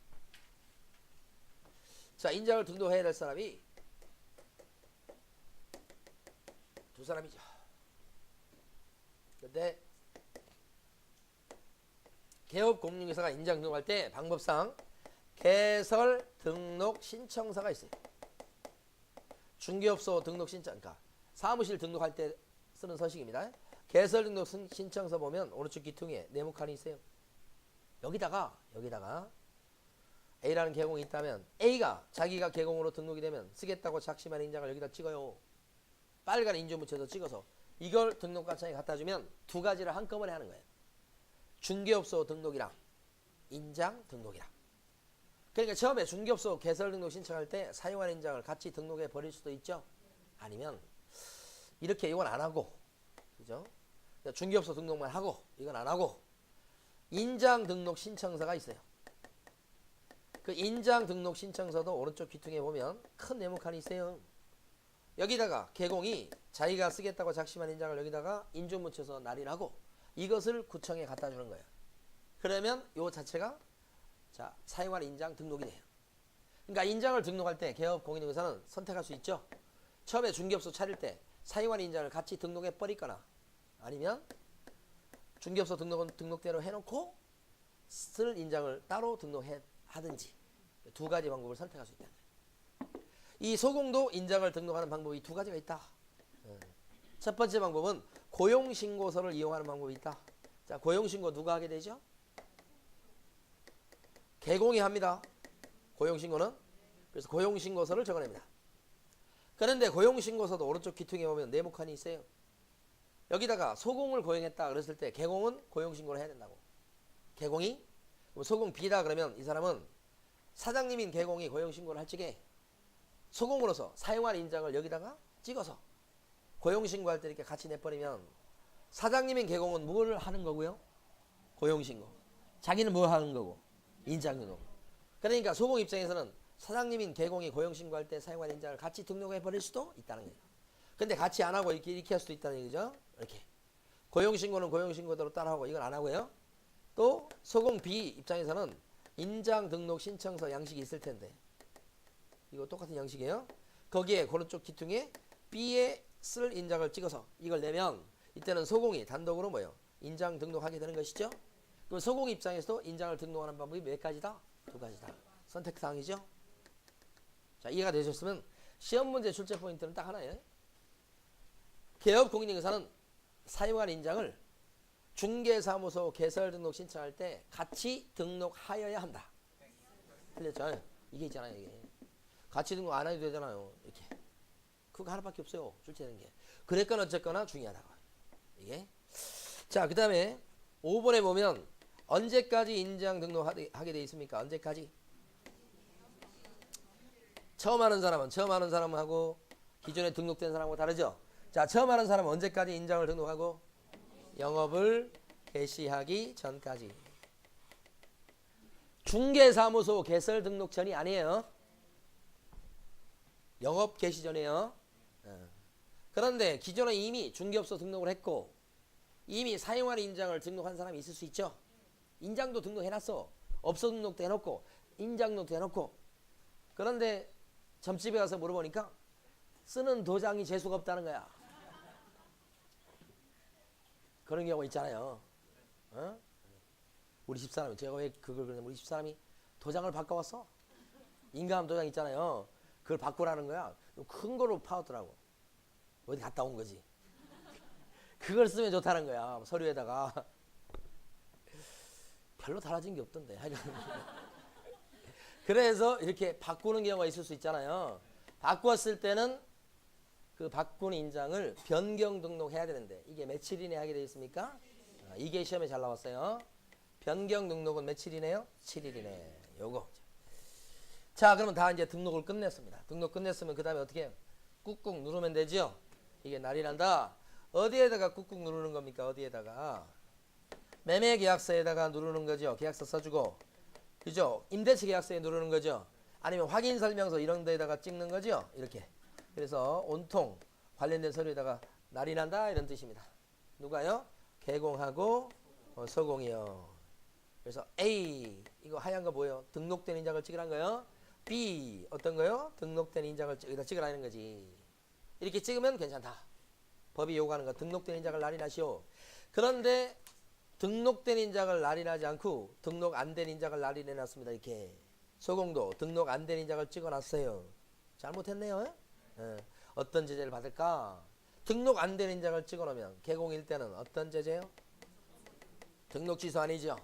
자, 인장을 등록해야 될 사람이 두 사람이죠. 근데 개업공인중개사가 인장 등록할 때 방법상 개설 등록 신청서가 있어요. 중개업소 등록 신청, 그러니까 사무실 등록할 때 쓰는 서식입니다. 개설 등록 신청서 보면 오른쪽 귀퉁이에 네모칸이 있어요. 여기다가 A라는 개공이 있다면 A가 자기가 개공으로 등록이 되면 쓰겠다고 작심한 인장을 여기다 찍어요. 빨간 인주 묻혀서 찍어서 이걸 등록관청에 갖다 주면 두 가지를 한꺼번에 하는 거예요. 중개업소 등록이랑 인장 등록이랑. 그러니까 처음에 중개업소 개설 등록 신청할 때 사용한 인장을 같이 등록해 버릴 수도 있죠. 아니면 이렇게 이건 안 하고, 그죠? 중개업소 등록만 하고 이건 안 하고 인장 등록 신청서가 있어요. 그 인장 등록 신청서도 오른쪽 귀퉁이에 보면 큰 네모칸이 있어요. 여기다가 개공이 자기가 쓰겠다고 작심한 인장을 여기다가 인주 묻혀서 날인하고 이것을 구청에 갖다 주는 거예요. 그러면 요 자체가 자, 사용할 인장 등록이 돼요. 그러니까 인장을 등록할 때 개업공인중개사는 선택할 수 있죠. 처음에 중개업소 차릴 때 사용할 인장을 같이 등록해 버리거나 아니면 중개업소 등록은 등록대로 해놓고 쓸 인장을 따로 등록해 하든지 두 가지 방법을 선택할 수 있다. 이 소공도 인장을 등록하는 방법이 두 가지가 있다. 첫 번째 방법은 고용신고서를 이용하는 방법이 있다. 자, 고용신고 누가 하게 되죠? 개공이 합니다. 고용신고는. 그래서 고용신고서를 적어냅니다. 그런데 고용신고서도 오른쪽 귀퉁이에 보면 네모칸이 있어요. 여기다가 소공을 고용했다 그랬을 때 개공은 고용신고를 해야 된다고. 개공이 소공 B다 그러면 이 사람은 사장님인 개공이 고용신고를 할 적에 소공으로서 사용할 인장을 여기다가 찍어서 고용신고할 때 이렇게 같이 내버리면 사장님인 개공은 뭘 하는 거고요? 고용신고. 자기는 뭐 하는 거고? 인장 등록. 그러니까 소공 입장에서는 사장님인 개공이 고용신고할 때 사용할 인장을 같이 등록해 버릴 수도 있다는 거예요. 근데 같이 안 하고 이렇게 할 수도 있다는 얘기죠. 이렇게. 고용신고는 고용신고대로 따라하고 이건 안 하고요. 또 소공 B 입장에서는 인장 등록 신청서 양식이 있을 텐데 이거 똑같은 양식이에요. 거기에 오른쪽 귀퉁이에 B에 쓸 인장을 찍어서 이걸 내면 이때는 소공이 단독으로 뭐예요? 인장 등록하게 되는 것이죠. 그럼 소공 입장에서도 인장을 등록하는 방법이 몇 가지다? 두 가지다. 선택사항이죠. 자, 이해가 되셨으면 시험 문제 출제 포인트는 딱 하나예요. 개업공인인증서는 사용한 인장을 중개사무소 개설 등록 신청할 때 같이 등록하여야 한다. 틀렸죠? 이게 있잖아요. 이게. 같이 등록 안 해도 되잖아요. 이렇게. 그거 하나밖에 없어요. 출제되는 게. 그랬거나 어쨌거나 중요하다고. 이게. 자, 그 다음에 5번에 보면 언제까지 인장 등록하게 돼 있습니까? 언제까지? 처음 하는 사람하고 기존에 등록된 사람하고 다르죠? 자, 처음 하는 사람은 언제까지 인장을 등록하고? 영업을 개시하기 전까지. 중개사무소 개설 등록 전이 아니에요. 영업 개시 전이에요. 그런데 기존에 이미 중개업소 등록을 했고 이미 사용할 인장을 등록한 사람이 있을 수 있죠. 인장도 등록해놨어. 업소 등록도 해놓고 인장 등록도 해놓고. 그런데 점집에 가서 물어보니까 쓰는 도장이 재수가 없다는 거야. 그런 경우 있잖아요. 어? 우리 집사람이, 제가 왜 그걸 그러냐면 우리 집사람이 도장을 바꿔왔어. 인감 도장 있잖아요. 그걸 바꾸라는 거야. 큰 거로 파왔더라고. 어디 갔다 온 거지. 그걸 쓰면 좋다는 거야. 서류에다가. 별로 달라진 게 없던데. 그래서 이렇게 바꾸는 경우가 있을 수 있잖아요. 바꾸었을 때는 그 바꾼 인장을 변경 등록해야 되는데 이게 며칠이내 하게 되어 있습니까? 이게 시험에 잘 나왔어요. 변경 등록은 며칠이네요? 7일이네. 요거. 자, 그러면 다 이제 등록을 끝냈습니다. 등록 끝냈으면 그 다음에 어떻게 해요? 꾹꾹 누르면 되죠? 이게 날이 난다. 어디에다가 꾹꾹 누르는 겁니까? 어디에다가? 매매계약서에다가 누르는 거죠. 계약서 써주고. 그죠? 임대차 계약서에 누르는 거죠. 아니면 확인설명서 이런 데에다가 찍는 거죠. 이렇게. 그래서 온통 관련된 서류에다가 날이 난다 이런 뜻입니다. 누가요? 개공하고 서공이요. 그래서 A 이거 하얀 거 뭐예요? 등록된 인장을 찍으라는 거예요. B 어떤 거요? 등록된 인장을 여기다 찍으라는 거지. 이렇게 찍으면 괜찮다. 법이 요구하는 거 등록된 인장을 날인하시오. 그런데 등록된 인장을 날인하지 않고 등록 안 된 인장을 날인해놨습니다. 이렇게 소공도 등록 안 된 인장을 찍어놨어요. 잘못했네요. 어떤 제재를 받을까? 등록 안 된 인장을 찍어놓으면 개공일 때는 어떤 제재요? 등록 취소 아니죠.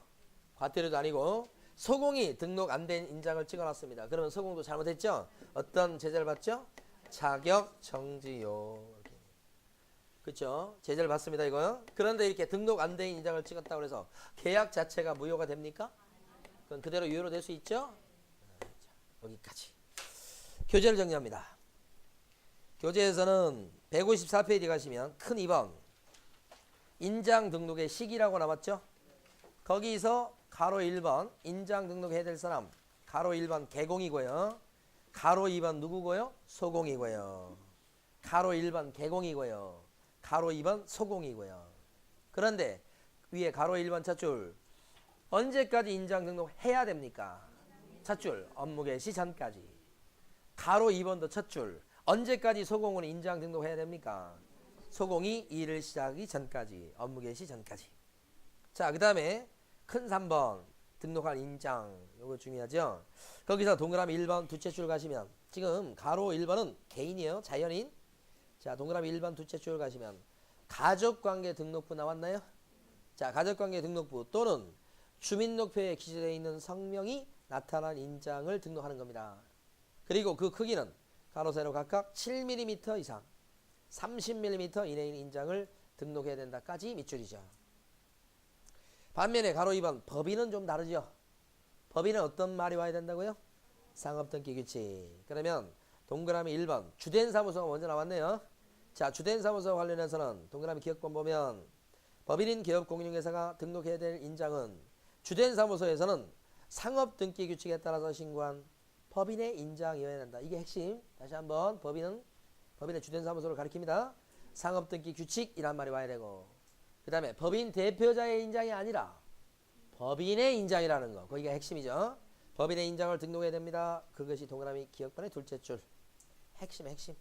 과태료도 아니고 소공이 등록 안 된 인장을 찍어놨습니다. 그러면 소공도 잘못했죠? 어떤 제재를 받죠? 자격 정지요. 그렇죠? 제재를 받습니다. 이거요. 그런데 이렇게 등록 안 된 인장을 찍었다고 해서 계약 자체가 무효가 됩니까? 그건 그대로 유효로 될 수 있죠? 자, 여기까지. 교재를 정리합니다. 교재에서는 154페이지 가시면 큰 2번 인장 등록의 시기라고 나왔죠? 거기서 가로 1번 인장 등록해야 될 사람 가로 1번 개공이고요. 가로 2번 누구고요? 소공이고요. 가로 1번 개공이고요. 가로 2번 소공이고요. 그런데 위에 가로 1번 찻줄 언제까지 인장 등록해야 됩니까? 찻줄 업무 개시 전까지. 가로 2번도 찻줄 언제까지 소공은 인장 등록해야 됩니까? 소공이 일을 시작하기 전까지. 업무 개시 전까지. 자, 그 다음에 큰 3번 등록할 인장 요거 중요하죠. 거기서 동그라미 1번 두째 줄 가시면 지금 가로 1번은 개인이에요. 자연인. 자, 동그라미 1번 두째 줄 가시면 가족관계 등록부 나왔나요? 자, 가족관계 등록부 또는 주민등록표에 기재되어 있는 성명이 나타난 인장을 등록하는 겁니다. 그리고 그 크기는 가로 세로 각각 7mm 이상 30mm 이내인 인장을 등록해야 된다까지 밑줄이죠. 반면에 가로 2번 법인은 좀 다르죠. 법인은 어떤 말이 와야 된다고요? 상업등기 규칙. 그러면 동그라미 1번 주된 사무소가 먼저 나왔네요. 자, 주된 사무소 관련해서는 동그라미 기억번 보면 법인인 기업공인중개사가 등록해야 될 인장은 주된 사무소에서는 상업등기 규칙에 따라서 신고한 법인의 인장이어야 한다. 이게 핵심. 다시 한번 법인의 주된 사무소를 가리킵니다. 상업등기 규칙이란 말이 와야 되고 그 다음에 법인 대표자의 인장이 아니라 법인의 인장이라는 거. 거기가 핵심이죠. 법인의 인장을 등록해야 됩니다. 그것이 동그라미 기억번의 둘째 줄. 핵심.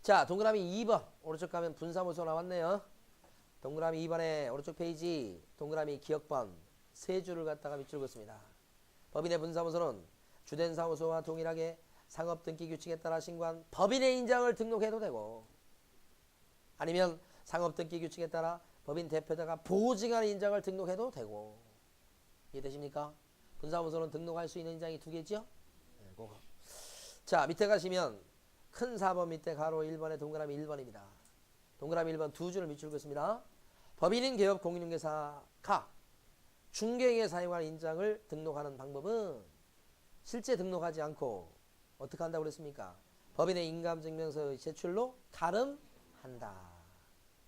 자, 동그라미 2번 오른쪽 가면 분사무소 나왔네요. 동그라미 2번에 오른쪽 페이지 동그라미 기억번 세 줄을 갖다가 밑줄 긋습니다. 법인의 분사무소는 주된 사무소와 동일하게 상업 등기 규칙에 따라 신고한 법인의 인장을 등록해도 되고, 아니면 상업 등기 규칙에 따라 법인 대표자가 보증한 인장을 등록해도 되고. 이해되십니까? 분사무소는 등록할 수 있는 인장이 두 개죠? 네, 그거. 자, 밑에 가시면 큰 4번 밑에 가로 1번에 동그라미 1번입니다. 동그라미 1번 두 줄을 밑줄 긋습니다. 법인인 개업 공인중개사가 중개에 사용한 인장을 등록하는 방법은 실제 등록하지 않고 어떻게 한다고 그랬습니까? 법인의 인감증명서의 제출로 가름한다.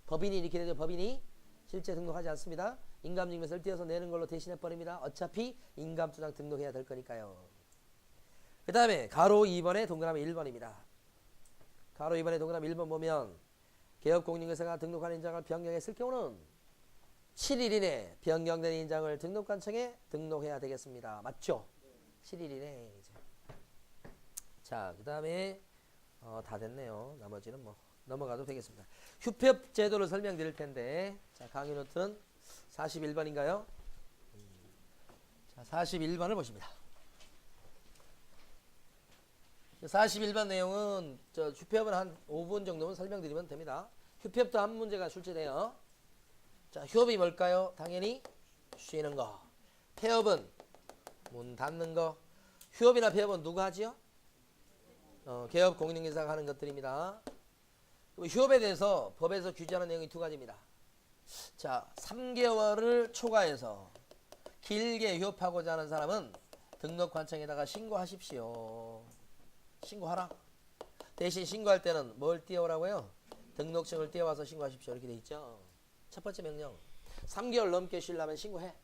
법인이 이렇게 되죠. 법인이 실제 등록하지 않습니다. 인감증명서를 띄어서 내는 걸로 대신해버립니다. 어차피 인감투장 등록해야 될 거니까요. 그 다음에 가로 2번에 동그라미 1번입니다. 가로 2번에 동그라미 1번 보면 개업공인중개사가 등록한 인장을 변경했을 경우는 7일 이내 변경된 인장을 등록관청에 등록해야 되겠습니다. 맞죠? 7일 이내. 자, 그 다음에 다 됐네요. 나머지는 뭐 넘어가도 되겠습니다. 휴폐업 제도를 설명드릴 텐데, 자, 강의 노트는 41번인가요? 자, 41번을 보십니다. 41번 내용은 휴폐업은 한 5분 정도만 설명드리면 됩니다. 휴폐업도 한 문제가 출제돼요. 자, 휴업이 뭘까요? 당연히 쉬는 거. 폐업은 문 닫는 거. 휴업이나 폐업은 누가 하지요? 개업 공인중개사가 하는 것들입니다. 휴업에 대해서 법에서 규제하는 내용이 두 가지입니다. 자, 3개월을 초과해서 길게 휴업하고자 하는 사람은 등록관청에다가 신고하십시오. 신고하라. 대신 신고할 때는 뭘 띄워오라고요? 등록증을 띄워와서 신고하십시오. 이렇게 돼 있죠. 첫 번째 명령. 3개월 넘게 쉬려면 신고해.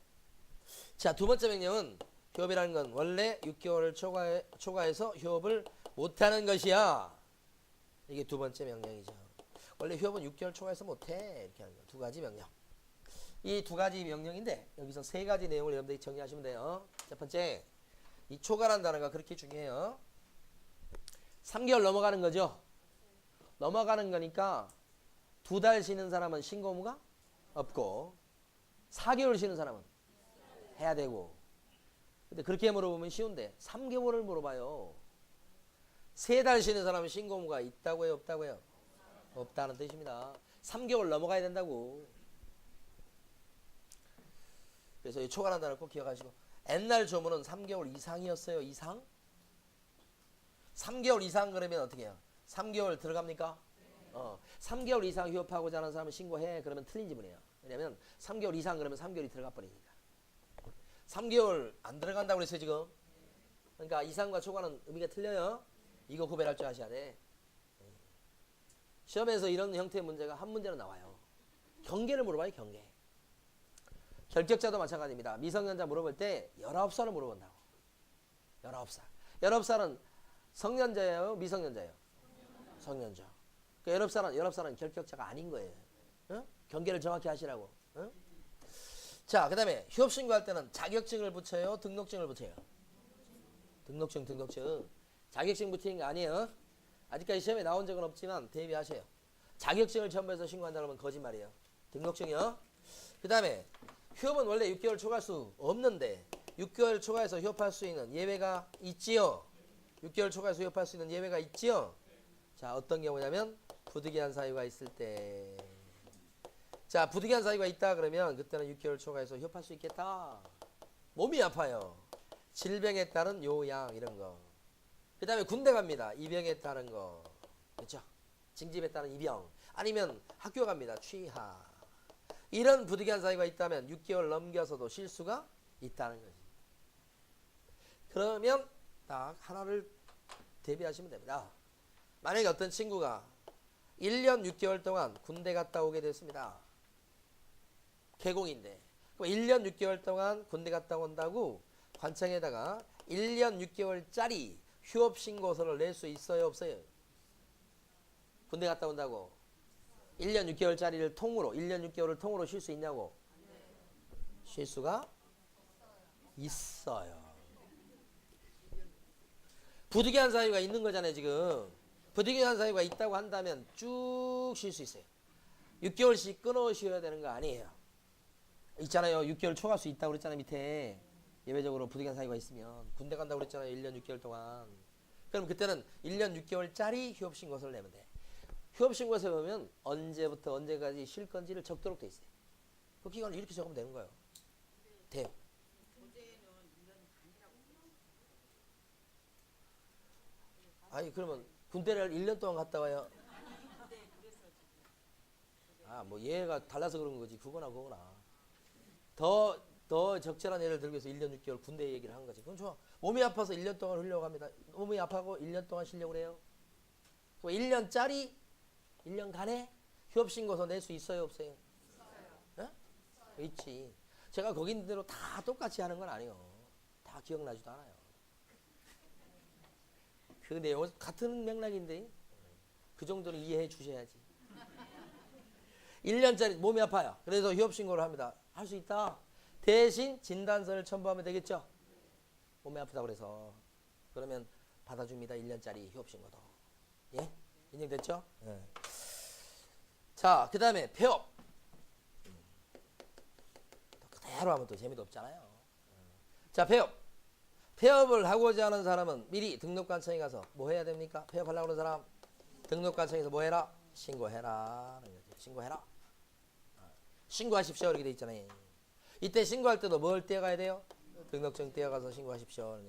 자, 두 번째 명령은 휴업이라는 건 원래 6개월을 초과해서 휴업을 못하는 것이야. 이게 두 번째 명령이죠. 원래 휴업은 6개월 초과해서 못해. 이렇게 하는 거. 두 가지 명령. 이 두 가지 명령인데 여기서 세 가지 내용을 여러분들이 정리하시면 돼요. 첫 번째, 이 초과라는 단어가 그렇게 중요해요. 3개월 넘어가는 거죠. 넘어가는 거니까 2달 쉬는 사람은 신고 의무가 없고 4개월 쉬는 사람은 해야 되고. 근데 그렇게 물어보면 쉬운데 3개월을 물어봐요. 3달 쉬는 사람은 신고 의무가 있다고요, 없다고요? 없다는 뜻입니다. 3개월 넘어가야 된다고. 그래서 이 초과라는 단어를 꼭 기억하시고, 옛날 조문은 3개월 이상이었어요. 이상? 3개월 이상 그러면 어떻게 해요? 3개월 들어갑니까? 3개월 이상 휴업하고자 하는 사람은 신고해. 그러면 틀린 지문이에요. 왜냐면 3개월 이상 그러면 3개월이 들어가 버리니까. 3개월 안 들어간다고 그랬어요 지금. 그러니까 이상과 초과는 의미가 틀려요. 이거 구별할 줄 아셔야 돼. 시험에서 이런 형태의 문제가 한 문제는 나와요. 경계를 물어봐요. 경계. 결격자도 마찬가지입니다. 미성년자 물어볼 때 19살을 물어본다고. 19살. 19살은 성년자예요? 미성년자예요? 성년자. 그러니까 19살은 결격자가 아닌 거예요. 어? 경계를 정확히 하시라고. 어? 자, 그 다음에 휴업 신고할 때는 자격증을 붙여요? 등록증을 붙여요? 등록증. 자격증 붙이는 거 아니에요. 아직까지 시험에 나온 적은 없지만 대비하세요. 자격증을 첨부해서 신고한다 그러면 거짓말이에요. 등록증이요. 그 다음에 휴업은 원래 6개월 초과할 수 없는데 6개월 초과해서 휴업할 수 있는 예외가 있지요. 6개월 초과해서 휴업할 수 있는 예외가 있지요. 자, 어떤 경우냐면 부득이한 사유가 있을 때. 자, 부득이한 사유가 있다 그러면 그때는 6개월 초과해서 휴업할 수 있겠다. 몸이 아파요. 질병에 따른 요양 이런 거. 그 다음에 군대 갑니다. 입영에 따른 거. 그렇죠? 징집에 따른 입영. 아니면 학교 갑니다. 취하. 이런 부득이한 사유가 있다면 6개월 넘겨서도 쉴 수가 있다는 거지. 그러면 딱 하나를 대비하시면 됩니다. 만약에 어떤 친구가 1년 6개월 동안 군대 갔다 오게 됐습니다. 개공인데. 그럼 1년 6개월 동안 군대 갔다 온다고 관청에다가 1년 6개월짜리 휴업 신고서를 낼 수 있어요, 없어요? 군대 갔다 온다고 1년 6개월짜리를 통으로 1년 6개월을 통으로 쉴 수 있냐고? 쉴 수가 있어요. 부득이한 사유가 있는 거잖아요, 지금. 부득이한 사유가 있다고 한다면 쭉 쉴 수 있어요. 6개월씩 끊어 쉬어야 되는 거 아니에요. 있잖아요. 6개월 초과할 수 있다고 그랬잖아요. 밑에 예외적으로 부득이한 사유가 있으면 군대 간다고 그랬잖아요. 1년 6개월 동안. 그럼 그때는 1년 6개월짜리 휴업신고서를 내면 돼. 휴업신고서에 보면 언제부터 언제까지 쉴 건지를 적도록 돼 있어요. 그 기간을 이렇게 적으면 되는 거예요. 돼요. 아니 그러면 군대를 1년 동안 갔다 와요. 아 뭐 얘가 달라서 그런 거지. 그거나 더 적절한 예를 들기 위해서 1년 6개월 군대 얘기를 한 거지. 그건 좋아. 몸이 아파서 1년 동안 쉬려고 합니다. 몸이 아파고 1년 동안 쉬려고 그래요. 그럼 1년짜리 1년간의 휴업신고서 낼 수 있어요 없어요? 있어요. 네? 있지. 제가 거기 있는 대로 다 똑같이 하는 건 아니에요. 다 기억나지도 않아요. 그 내용은 같은 맥락인데 그 정도는 이해해 주셔야지. 1년짜리 몸이 아파요. 그래서 휴업신고를 합니다. 할 수 있다. 대신 진단서를 첨부하면 되겠죠. 몸이 아프다고 그래서 그러면 받아줍니다. 1년짜리 휴업신고도. 예? 인정됐죠? 예. 자, 그 다음에 폐업. 그대로 하면 또 재미도 없잖아요. 자, 폐업. 폐업을 하고자 하는 사람은 미리 등록관청에 가서 뭐 해야 됩니까? 폐업하려고 하는 사람 등록관청에서 뭐 해라? 신고해라. 신고해라. 신고하십시오. 이렇게 돼 있잖아요. 이때 신고할 때도 뭘 떼어가야 돼요? 등록증 떼어가서 신고하십시오.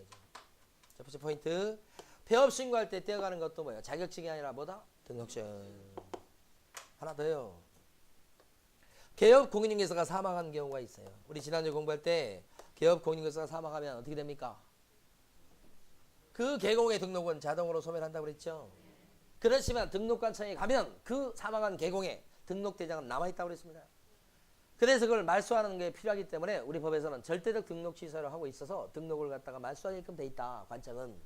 첫 번째 포인트. 폐업 신고할 때 떼어가는 것도 뭐예요? 자격증이 아니라 뭐다? 등록증. 하나 더요. 개업 공인중개사가 사망한 경우가 있어요. 우리 지난주 공부할 때 개업 공인중개사가 사망하면 어떻게 됩니까? 그 개공의 등록은 자동으로 소멸한다고 그랬죠. 그렇지만 등록관청에 가면 그 사망한 개공의 등록대장은 남아있다고 그랬습니다. 그래서 그걸 말소하는 게 필요하기 때문에 우리 법에서는 절대적 등록 취소를 하고 있어서 등록을 갖다가 말소하게끔 돼 있다. 관청은.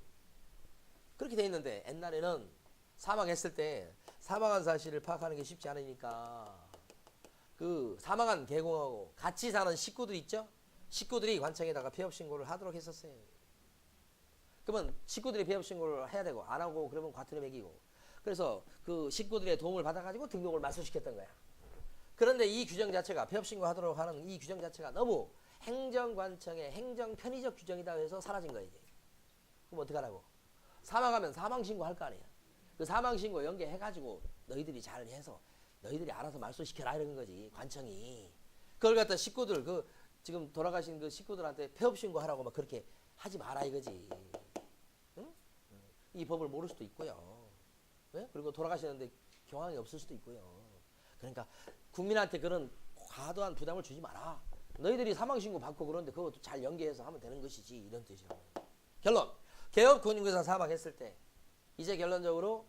그렇게 돼 있는데 옛날에는 사망했을 때 사망한 사실을 파악하는 게 쉽지 않으니까 그 사망한 개공하고 같이 사는 식구들 있죠? 식구들이 관청에다가 폐업 신고를 하도록 했었어요. 그러면 식구들이 폐업 신고를 해야 되고 안 하고 그러면 과태료 매기고 그래서 그 식구들의 도움을 받아가지고 등록을 말소시켰던 거야. 그런데 이 규정 자체가 폐업 신고하도록 하는 이 규정 자체가 너무 행정관청의 행정 편의적 규정이다 해서 사라진 거예요. 이제. 그럼 어떡하라고? 사망하면 사망신고 할 거 아니에요. 그 사망신고 연계해가지고 너희들이 잘 해서 너희들이 알아서 말소시켜라 이런 거지. 관청이. 그걸 갖다 식구들 그 지금 돌아가신 그 식구들한테 폐업 신고하라고 막 그렇게 하지 마라 이거지. 응? 이 법을 모를 수도 있고요. 네? 그리고 돌아가시는데 경황이 없을 수도 있고요. 그러니까 국민한테 그런 과도한 부담을 주지 마라. 너희들이 사망신고 받고 그러는데 그것도 잘 연계해서 하면 되는 것이지 이런 뜻이라고. 결론. 개업 공인중개사 사망했을 때 이제 결론적으로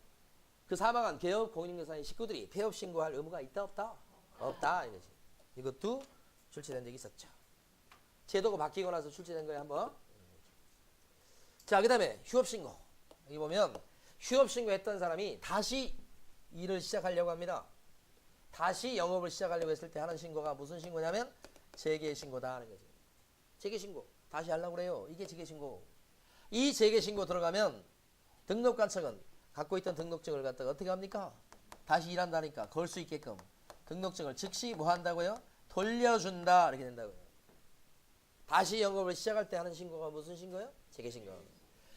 그 사망한 개업 공인중개사의 식구들이 폐업 신고할 의무가 있다 없다? 없다 이거지. 이것도 출제된 적이 있었죠. 제도가 바뀌고 나서 출제된 거예요 한번. 자, 그 다음에 휴업신고. 여기 보면 휴업신고했던 사람이 다시 일을 시작하려고 합니다. 다시 영업을 시작하려고 했을 때 하는 신고가 무슨 신고냐면 재개신고다 하는 거지. 재개신고. 다시 하려고 그래요. 이게 재개신고. 이 재개신고 들어가면 등록관청은 갖고 있던 등록증을 갖다가 어떻게 합니까? 다시 일한다니까 걸 수 있게끔 등록증을 즉시 뭐 한다고요? 돌려준다 이렇게 된다고요. 다시 영업을 시작할 때 하는 신고가 무슨 신고요? 재개신고.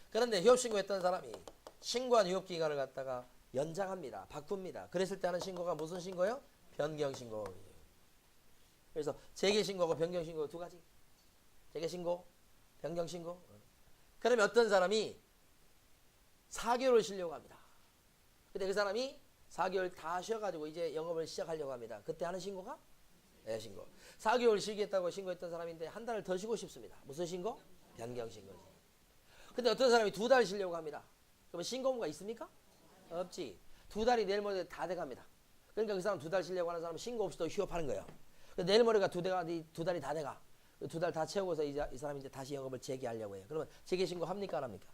그런데 휴업신고했던 사람이 신고한 휴업기간을 갖다가 연장합니다. 바꿉니다. 그랬을 때 하는 신고가 무슨 신고요? 변경신고. 그래서 재개신고하고 변경신고 두 가지. 재개신고, 변경신고. 그러면 어떤 사람이 4개월을 쉬려고 합니다. 근데 그 사람이 4개월 다 쉬어가지고 이제 영업을 시작하려고 합니다. 그때 하는 신고가? 네, 신고. 4개월 쉬겠다고 신고했던 사람인데 한 달을 더 쉬고 싶습니다. 무슨 신고? 변경신고지. 근데 어떤 사람이 2달 쉬려고 합니다. 그러면 신고무가 있습니까? 없지. 2달이 내일 모레 다 돼갑니다. 그러니까 그 사람 2달 쉬려고 하는 사람은 신고 없이도 휴업하는 거예요. 내일 모레가 2달이 다 돼가. 2달 다 채우고서 이제 이 사람이 이제 다시 영업을 재개하려고 해요. 그러면 재개신고 합니까? 안 합니까?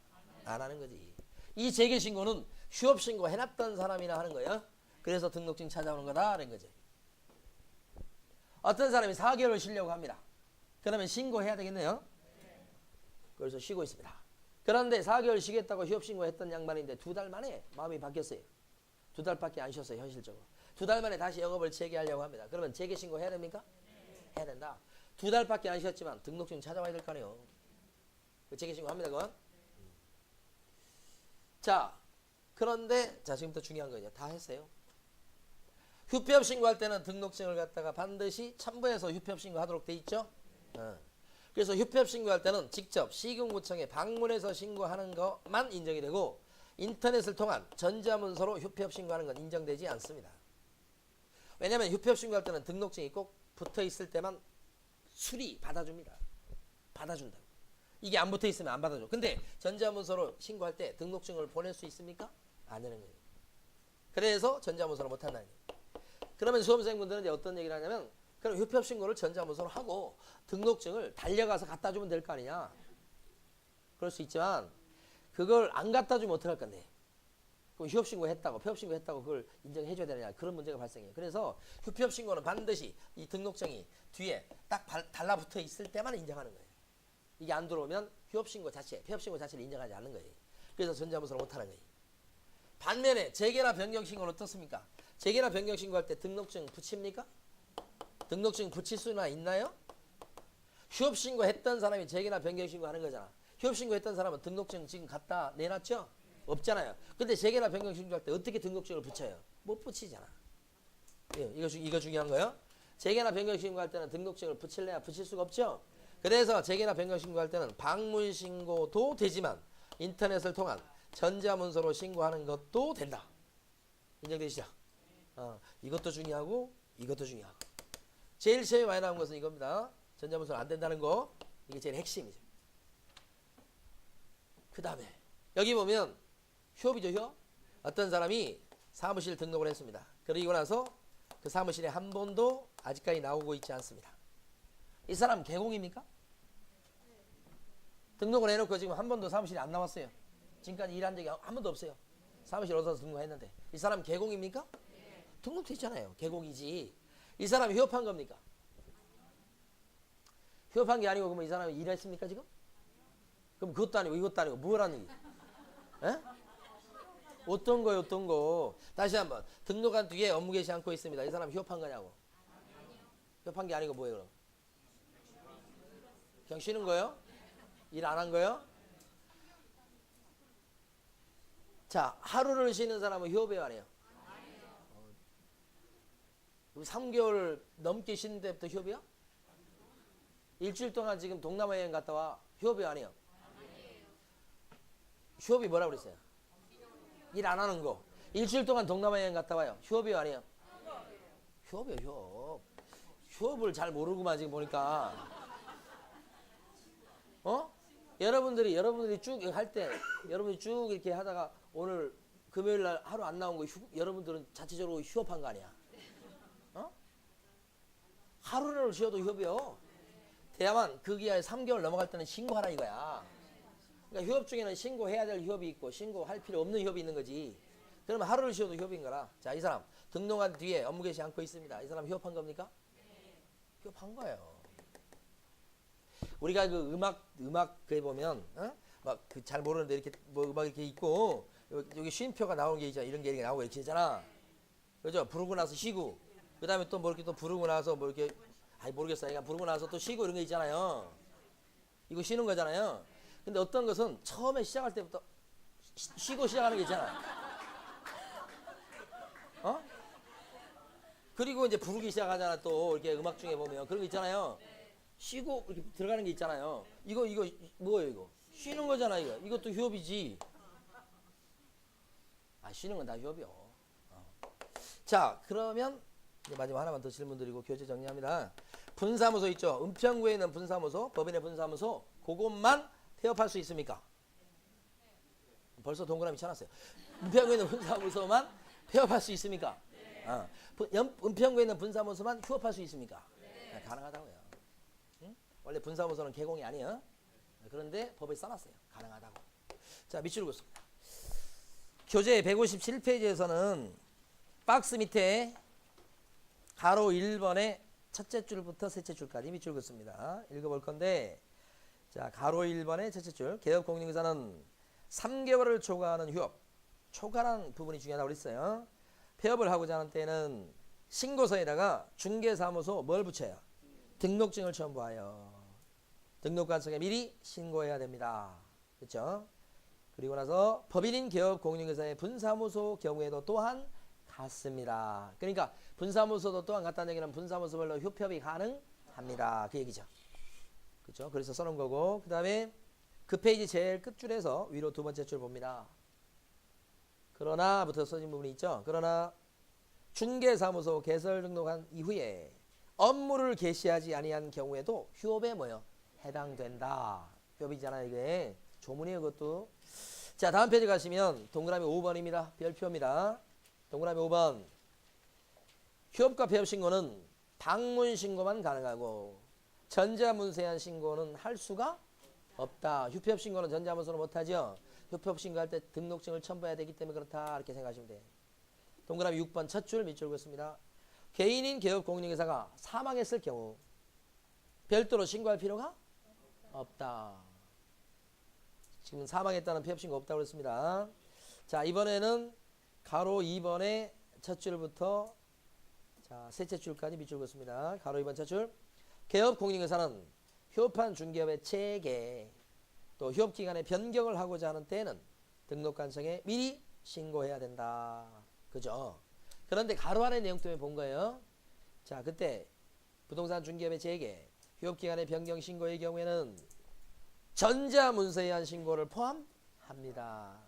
안 하는 거지. 이 재개신고는 휴업신고 해놨던 사람이나 하는 거예요. 그래서 등록증 찾아오는 거다. 그런 거지. 어떤 사람이 4개월을 쉬려고 합니다. 그러면 신고해야 되겠네요. 그래서 쉬고 있습니다. 그런데 4개월 쉬겠다고 휴업신고했던 양반인데 2달 만에 마음이 바뀌었어요. 2달밖에 안 쉬었어요. 현실적으로. 2달 만에 다시 영업을 재개하려고 합니다. 그러면 재개신고 해야 됩니까? 해야 된다. 2달밖에 안 쉬었지만 등록증 찾아와야 될 거 아니에요. 재개신고합니다. 그건. 자, 그런데 자 지금부터 중요한 거죠. 다 했어요. 휴폐업 신고할 때는 등록증을 갖다가 반드시 첨부해서 휴폐업 신고하도록 돼 있죠. 그래서 휴폐업 신고할 때는 직접 시군구청에 방문해서 신고하는 것만 인정이 되고 인터넷을 통한 전자문서로 휴폐업 신고하는 건 인정되지 않습니다. 왜냐하면 휴폐업 신고할 때는 등록증이 꼭 붙어 있을 때만 수리 받아줍니다. 받아준다. 이게 안 붙어 있으면 안 받아줘. 근데 전자문서로 신고할 때 등록증을 보낼 수 있습니까? 안 되는 거예요. 그래서 전자문서로 못 한다는 거예요. 그러면 수험생분들은 이제 어떤 얘기를 하냐면 그럼 휴폐업 신고를 전자문서로 하고 등록증을 달려가서 갖다 주면 될 거 아니냐. 그럴 수 있지만 그걸 안 갖다 주면 어떡할 건데. 그럼 휴업 신고했다고 폐업 신고했다고 그걸 인정해 줘야 되느냐. 그런 문제가 발생해요. 그래서 휴폐업 신고는 반드시 이 등록증이 뒤에 딱 달라붙어 있을 때만 인정하는 거예요. 이게 안 들어오면 휴업 신고 자체, 폐업 신고 자체를 인정하지 않는 거예요. 그래서 전자문서로 못 하는 거예요. 반면에 재개나 변경 신고는 어떻습니까? 재개나 변경 신고할 때 등록증 붙입니까? 등록증 붙일 수나 있나요? 휴업 신고 했던 사람이 재개나 변경 신고 하는 거잖아. 휴업 신고 했던 사람은 등록증 지금 갖다 내놨죠? 없잖아요. 근데 재개나 변경 신고할 때 어떻게 등록증을 붙여요? 못 붙이잖아. 이거 중요한 거예요. 재개나 변경 신고할 때는 등록증을 붙일래야 붙일 수가 없죠? 그래서 재개나 변경 신고할 때는 방문 신고도 되지만 인터넷을 통한 전자문서로 신고하는 것도 된다. 인정되시죠? 이것도 중요하고 이것도 중요하고. 제일 시험에 많이 나온 것은 이겁니다. 전자문서는 안 된다는 거. 이게 제일 핵심이죠. 그 다음에 여기 보면 휴업이죠. 휴업. 어떤 사람이 사무실 등록을 했습니다. 그리고 나서 그 사무실에 한 번도 아직까지 나오고 있지 않습니다. 이 사람 개공입니까? 등록을 해놓고 지금 한 번도 사무실에 안 나왔어요. 지금까지 일한 적이 한 번도 없어요. 사무실 어디서 등록했는데 이 사람 개공입니까? 등록돼 있잖아요. 개공이지. 이 사람이 휴업한 겁니까? 휴업한 게 아니고 그러면 이 사람이 일했습니까 지금? 그럼 그것도 아니고 이것도 아니고 뭐라는 얘기? 에? 어떤 거요? 어떤 거? 다시 한번 등록한 뒤에 업무 개시 않고 있습니다. 이 사람 휴업한 거냐고? 휴업한 게 아니고 뭐예요 그럼? 그냥 쉬는 거예요? 일 안 한 거예요? 자, 하루를 쉬는 사람은 휴업이에요 아니에요? 3개월 넘게 쉬는 데부터 휴업이야? 일주일 동안 지금 동남아 여행 갔다 와. 휴업이 아니에요? 휴업이 뭐라고 그랬어요? 일 안 하는 거. 일주일 동안 동남아 여행 갔다 와요. 휴업이 아니에요? 휴업이에요, 휴업. 휴업을 잘 모르고만 지금 보니까. 여러분들이 쭉 할 때, 여러분들이 쭉 이렇게 하다가 오늘 금요일 날 하루 안 나온 거 여러분들은 자체적으로 휴업한 거 아니야? 하루를 쉬어도 휴업이요. 대야만 그 기간에 3개월 넘어갈 때는 신고하라 이거야. 그러니까 휴업 중에는 신고해야 될 휴업이 있고 신고할 필요 없는 휴업이 있는 거지. 그러면 하루를 쉬어도 휴업인 거라. 자, 이 사람 등록한 뒤에 업무 개시 않고 있습니다. 이 사람 휴업한 겁니까? 휴업한 거예요. 우리가 그 음악 그에 보면 막 그 잘 모르는데 이렇게 뭐 음악 이렇게 있고 여기 쉼표가 나오는 게 있잖아. 이런 게 이렇게 나오고 이렇게 있잖아. 그죠? 부르고 나서 쉬고 그 다음에 또 뭐 이렇게 또 부르고 나서 뭐 이렇게 모르겠어요. 그러니까 부르고 나서 또 쉬고 이런 게 있잖아요. 이거 쉬는 거잖아요. 근데 어떤 것은 처음에 시작할 때부터 쉬고 시작하는 게 있잖아. 그리고 이제 부르기 시작하잖아. 또 이렇게 음악 중에 보면 그런 거 있잖아요. 쉬고 이렇게 들어가는 게 있잖아요. 이거 뭐예요 이거? 쉬는 거잖아 이거. 이것도 휴업이지. 쉬는 건 다 휴업이요. 자, 그러면 이제 마지막 하나만 더 질문 드리고 교재 정리합니다. 분사무소 있죠. 은평구에 있는 분사무소, 법인의 분사무소 그것만 폐업할 수 있습니까? 벌써 동그라미 쳐놨어요. 은평구에 있는 분사무소만 폐업할 수 있습니까? 은평구에 있는 분사무소만 휴업할 수 있습니까? 가능하다고요. 응? 원래 분사무소는 개공이 아니에요. 그런데 법에 써놨어요. 가능하다고. 자, 밑줄 긋습니다. 교재 157페이지에서는 박스 밑에 가로 1번의 첫째 줄부터 셋째 줄까지 밑줄 긋습니다. 읽어볼 건데, 자, 가로 1번의 첫째 줄. 개업공인중개사는 3개월을 초과하는 휴업. 초과라는 부분이 중요하다고 그랬어요. 폐업을 하고자 하는 때는 신고서에다가 중개사무소 뭘 붙여요? 등록증을 첨부하여 등록관청에 미리 신고해야 됩니다. 그렇죠? 그리고 나서 법인인 기업 공인중개사의 분사무소 경우에도 또한 같습니다. 그러니까 분사무소도 또한 같다는 얘기는 분사무소별로 협협이 가능합니다. 그 얘기죠. 그렇죠? 그래서 써놓은 거고, 그 다음에 그 페이지 제일 끝줄에서 위로 두 번째 줄 봅니다. 그러나부터 써진 부분이 있죠. 그러나 중개사무소 개설 등록한 이후에 업무를 개시하지 아니한 경우에도 휴업에 뭐요? 해당된다. 휴업이잖아요. 이게 조문이에요. 그것도. 자, 다음 페이지 가시면 동그라미 5번입니다. 별표입니다. 동그라미 5번. 휴업과 폐업 신고는 방문 신고만 가능하고 전자문서한 신고는 할 수가 없다. 휴폐업 신고는 전자문서로 못하죠. 휴폐업 신고할 때 등록증을 첨부해야 되기 때문에 그렇다. 이렇게 생각하시면 돼요. 동그라미 6번 첫 줄 밑줄 긋습니다. 개인인 기업 공인중개사가 사망했을 경우 별도로 신고할 필요가 없다. 지금 사망했다는 폐업 신고 없다고 그랬습니다. 자, 이번에는 가로 2번의 첫 줄부터 자, 셋째 줄까지 밑줄 긋습니다. 가로 2번 첫 줄. 개업 공인중개사는 휴업한 중개업의 체계 또 휴업기간의 변경을 하고자 하는 때에는 등록관청에 미리 신고해야 된다. 그죠? 그런데 가로 아래 내용 때문에 본 거예요. 자, 그때 부동산 중개업의 체계 휴업기간의 변경 신고의 경우에는 전자문서에 의한 신고를 포함합니다.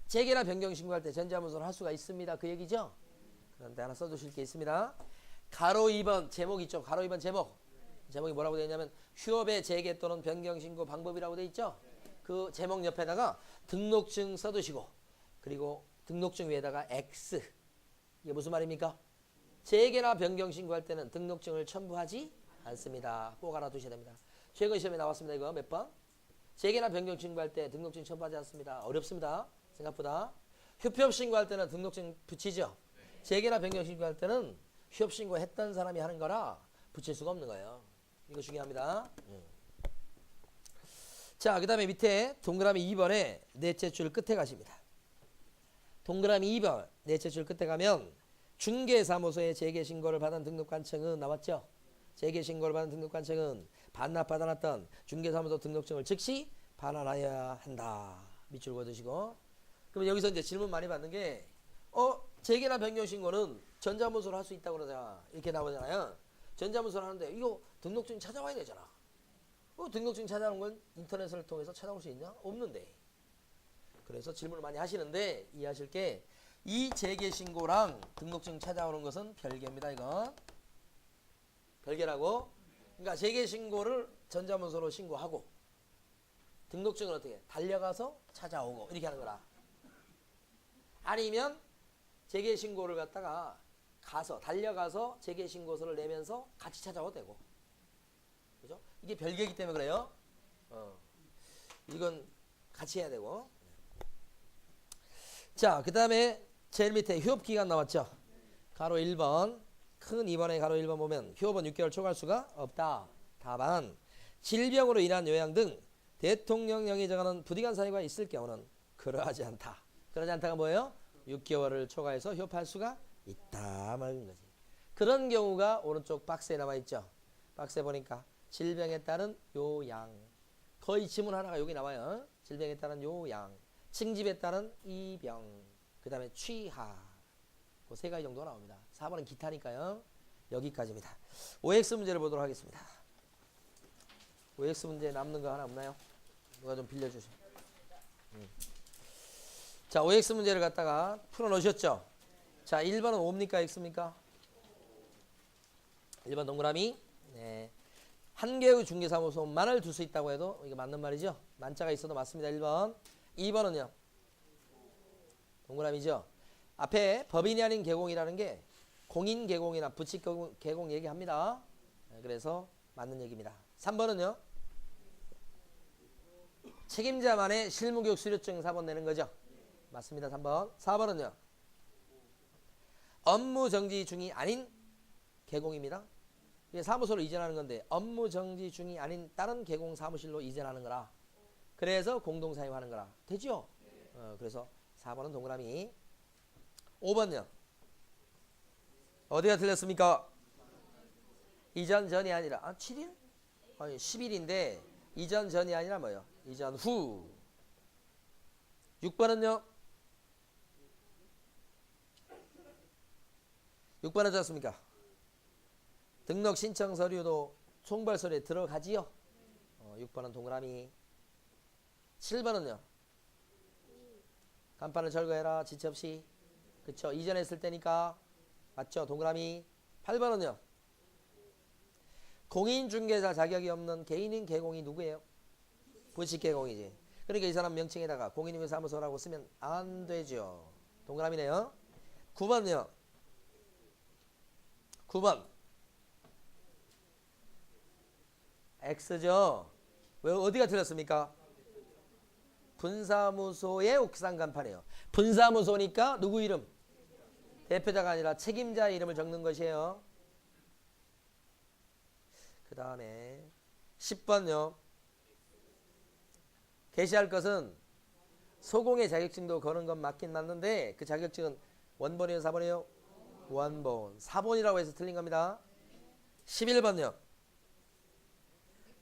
재개나 변경 신고할 때 전자문서를 할 수가 있습니다. 그 얘기죠? 그런데 하나 써주실 게 있습니다. 가로 2번 제목 있죠? 가로 2번 제목. 제목이 뭐라고 되어 있냐면 휴업의 재개 또는 변경 신고 방법이라고 되어 있죠? 그 제목 옆에다가 등록증 써두시고 그리고 등록증 위에다가 X. 이게 무슨 말입니까? 재개나 변경 신고할 때는 등록증을 첨부하지 않습니다. 꼭 알아두셔야 됩니다. 최근 시험에 나왔습니다. 이거 몇 번? 재개나 변경 신고할 때 등록증 첨부하지 않습니다. 어렵습니다. 생각보다. 휴폐업 신고할 때는 등록증 붙이죠. 재개나 변경 신고할 때는 휴업 신고했던 사람이 하는 거라 붙일 수가 없는 거예요. 이거 중요합니다. 자, 그 다음에 밑에 동그라미 2번에 넷째 줄 끝에 가십니다. 동그라미 2번 넷째 줄 끝에 가면 중개사무소에 재개신고를 받은 등록관청은 나왔죠? 재개신고를 받은 등록관청은 반납받아놨던 중개사무소 등록증을 즉시 반환하여야 한다. 밑줄 그어두시고. 그러면 여기서 이제 질문 많이 받는 게 재개나 변경신고는 전자문서로 할 수 있다고 그러잖아. 이렇게 나오잖아요. 전자문서로 하는데 이거 등록증 찾아와야 되잖아. 등록증 찾아오는 건 인터넷을 통해서 찾아올 수 있냐? 없는데. 그래서 질문을 많이 하시는데 이해하실 게 이 재개신고랑 등록증 찾아오는 것은 별개입니다. 이건 별개라고. 그러니까 재개신고를 전자문서로 신고하고 등록증은 어떻게 달려가서 찾아오고 이렇게 하는 거라. 아니면 재개신고를 갖다가 달려가서 재개신고서를 내면서 같이 찾아와도 되고. 그죠? 이게 별개이기 때문에 그래요. 이건 같이 해야 되고. 자, 그 다음에 제일 밑에 휴업기간 나왔죠. 가로 1번 큰 2번에 가로 1번 보면 휴업은 6개월 초과할 수가 없다. 다만 질병으로 인한 요양 등 대통령령이 정하는 부득이한 사유가 있을 경우는 그러하지 않다. 그러지 않다가 뭐예요? 6개월을 초과해서 휴업할 수가 있다 말인 거지. 그런 경우가 오른쪽 박스에 나와 있죠. 박스에 보니까 질병에 따른 요양. 거의 지문 하나가 여기 나와요. 질병에 따른 요양, 칭집에 따른 이병, 그 다음에 취하. 그 세 가지 정도가 나옵니다. 4번은 기타니까요. 여기까지입니다. OX 문제를 보도록 하겠습니다. OX 문제 남는 거 하나 없나요? 누가 좀 빌려주세요. 자, OX 문제를 갖다가 풀어놓으셨죠? 자, 1번은 5입니까? X입니까? 1번 동그라미. 네. 한 개의 중개사무소만을 둘 수 있다고 해도 이게 맞는 말이죠? 만자가 있어도 맞습니다. 1번. 2번은요? 동그라미죠? 앞에 법인이 아닌 개공이라는 게 공인 개공이나 부칙 개공 얘기합니다. 네, 그래서 맞는 얘기입니다. 3번은요? 책임자만의 실무교육 수료증 4번 내는 거죠? 맞습니다. 3번. 4번은요? 업무 정지 중이 아닌 개공입니다. 이게 사무소로 이전하는 건데 업무 정지 중이 아닌 다른 개공 사무실로 이전하는 거라. 그래서 공동 사용하는 거라. 되죠? 그래서 4번은 동그라미. 5번요. 어디가 틀렸습니까? 이전 전이 아니라 7일? 아니 10일인데 이전 전이 아니라 뭐예요? 이전 후. 6번은요? 6번 어떻습니까? 등록 신청 서류도 총괄서류에 들어가지요? 6번은 동그라미. 7번은요? 간판을 철거해라. 지체 없이. 그쵸? 이전에 했을 때니까. 맞죠? 동그라미. 8번은요? 공인중개사 자격이 없는 개인인 개공이 누구예요? 부식개공이지. 그러니까 이 사람 명칭에다가 공인중개사무소라고 쓰면 안 되죠. 동그라미네요. 9번요. 9번. X죠. 왜 어디가 틀렸습니까? 분사무소의 옥상 간판이에요. 분사무소니까 누구 이름? 대표자가 아니라 책임자 이름을 적는 것이에요. 그 다음에 10번요. 게시할 것은 소공의 자격증도 거는 건 맞긴 맞는데 그 자격증은 원본이에요, 4번이에요? 원본. 4번이라고 해서 틀린 겁니다. 11번요.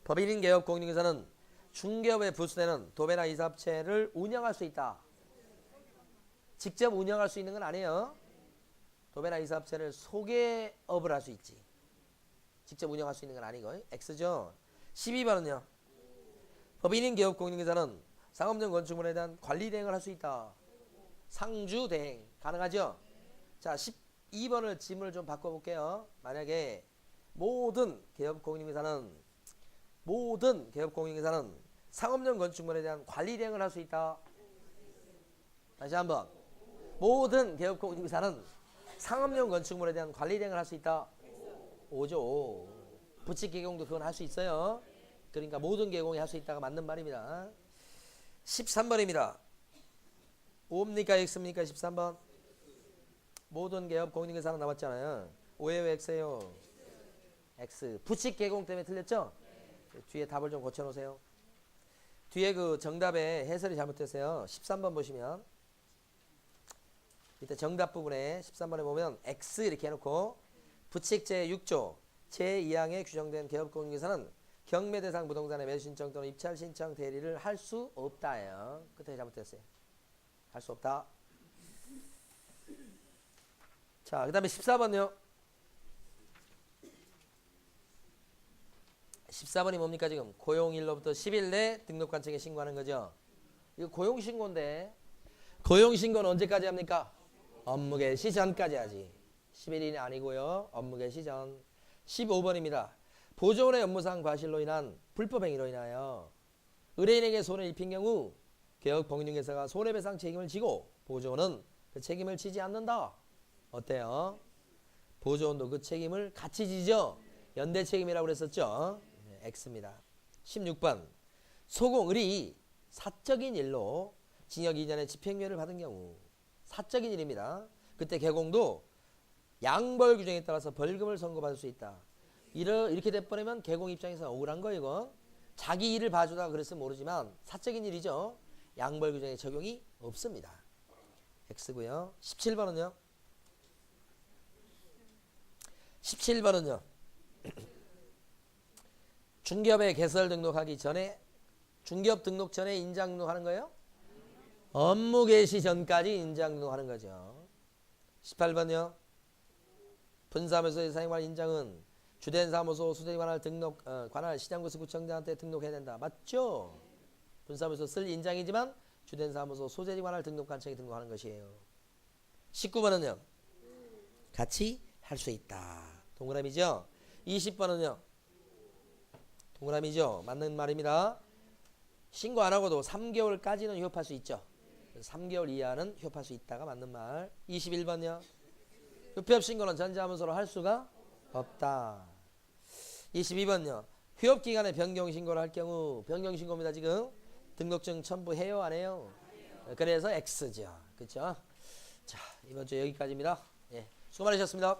법인인 개업 공인중개사는 중개업에 부수되는 도배나 이사업체를 운영할 수 있다. 직접 운영할 수 있는 건 아니에요. 도배나 이사업체를 소개업을 할 수 있지. 직접 운영할 수 있는 건 아니고. X죠. 12번은요. 법인인 개업 공인중개사는 상업용 건축물에 대한 관리 대행을 할 수 있다. 상주 대행 가능하죠. 자, 12번을 질문을 좀 바꿔볼게요. 만약에 모든 개업 공인중개사는 상업용 건축물에 대한 관리 대행을 할 수 있다. 다시 한번. 모든 개업 공인중개사는 상업용 건축물에 대한 관리 대행을 할 수 있다. 오죠. 부칙 개공도 그건 할 수 있어요. 그러니까 모든 개공이 할 수 있다가 맞는 말입니다. 13번입니다. O입니까 X입니까? 13번. 모든 개업 공인중개사는 나왔잖아요. 오예요 X예요? X. 부칙 개공 때문에 틀렸죠? 뒤에 답을 좀 고쳐놓으세요. 뒤에 그 정답에 해설이 잘못됐어요. 13번 보시면 밑에 정답 부분에 13번에 보면 X 이렇게 해놓고 부칙 제6조 제2항에 규정된 개업공인중개사는 경매 대상 부동산의 매수 신청 또는 입찰 신청 대리를 할 수 없다예요. 끝에 잘못됐어요. 할 수 없다. 자, 그 다음에 14번요. 14번이 뭡니까 지금? 고용일로부터 10일 내 등록관청에 신고하는 거죠. 이거 고용신고인데 고용신고는 언제까지 합니까? 업무 개시 전까지 하지. 10일이 아니고요. 업무 개시 전. 15번입니다. 보조원의 업무상 과실로 인한 불법행위로 인하여 의뢰인에게 손해를 입힌 경우 개업공인중개사가 손해배상 책임을 지고 보조원은 그 책임을 지지 않는다. 어때요? 보조원도 그 책임을 같이 지죠. 연대 책임이라고 그랬었죠. X입니다. 16번. 소공을이 사적인 일로 징역 2년의 집행유예를 받은 경우 사적인 일입니다. 그때 개공도 양벌 규정에 따라서 벌금을 선고받을 수 있다. 이렇게 돼버리면 개공 입장에서 억울한 거 이거. 자기 일을 봐주다가 그랬으면 모르지만 사적인 일이죠. 양벌 규정에 적용이 없습니다. X고요. 17번은요. 17번은요. 중개업에 개설 등록하기 전에 중개업 등록 전에 인장 등록하는 거예요? 업무 개시 전까지 인장 등록하는 거죠. 18번요. 분사무소에 사용할 인장은 주된 사무소 수재에 관할 등록 관할 시장구수 구청장한테 등록해야 된다. 맞죠? 분사무소 쓸 인장이지만 주된 사무소 소재에 관할 등록관청에 등록하는 것이에요. 19번은요. 같이 할 수 있다. 동그라미죠? 20번은요. 동그라미죠? 맞는 말입니다. 신고 안 하고도 3개월까지는 휴업할 수 있죠. 3개월 이하는 휴업할 수 있다가 맞는 말. 21번요. 휴업 신고는 전자문서로 할 수가 없다. 22번요. 휴업 기간에 변경 신고를 할 경우 변경 신고입니다. 지금 등록증 첨부해요 안 해요? 그래서 X죠. 그렇죠? 자, 이번 주 여기까지입니다. 예, 수고 많으셨습니다.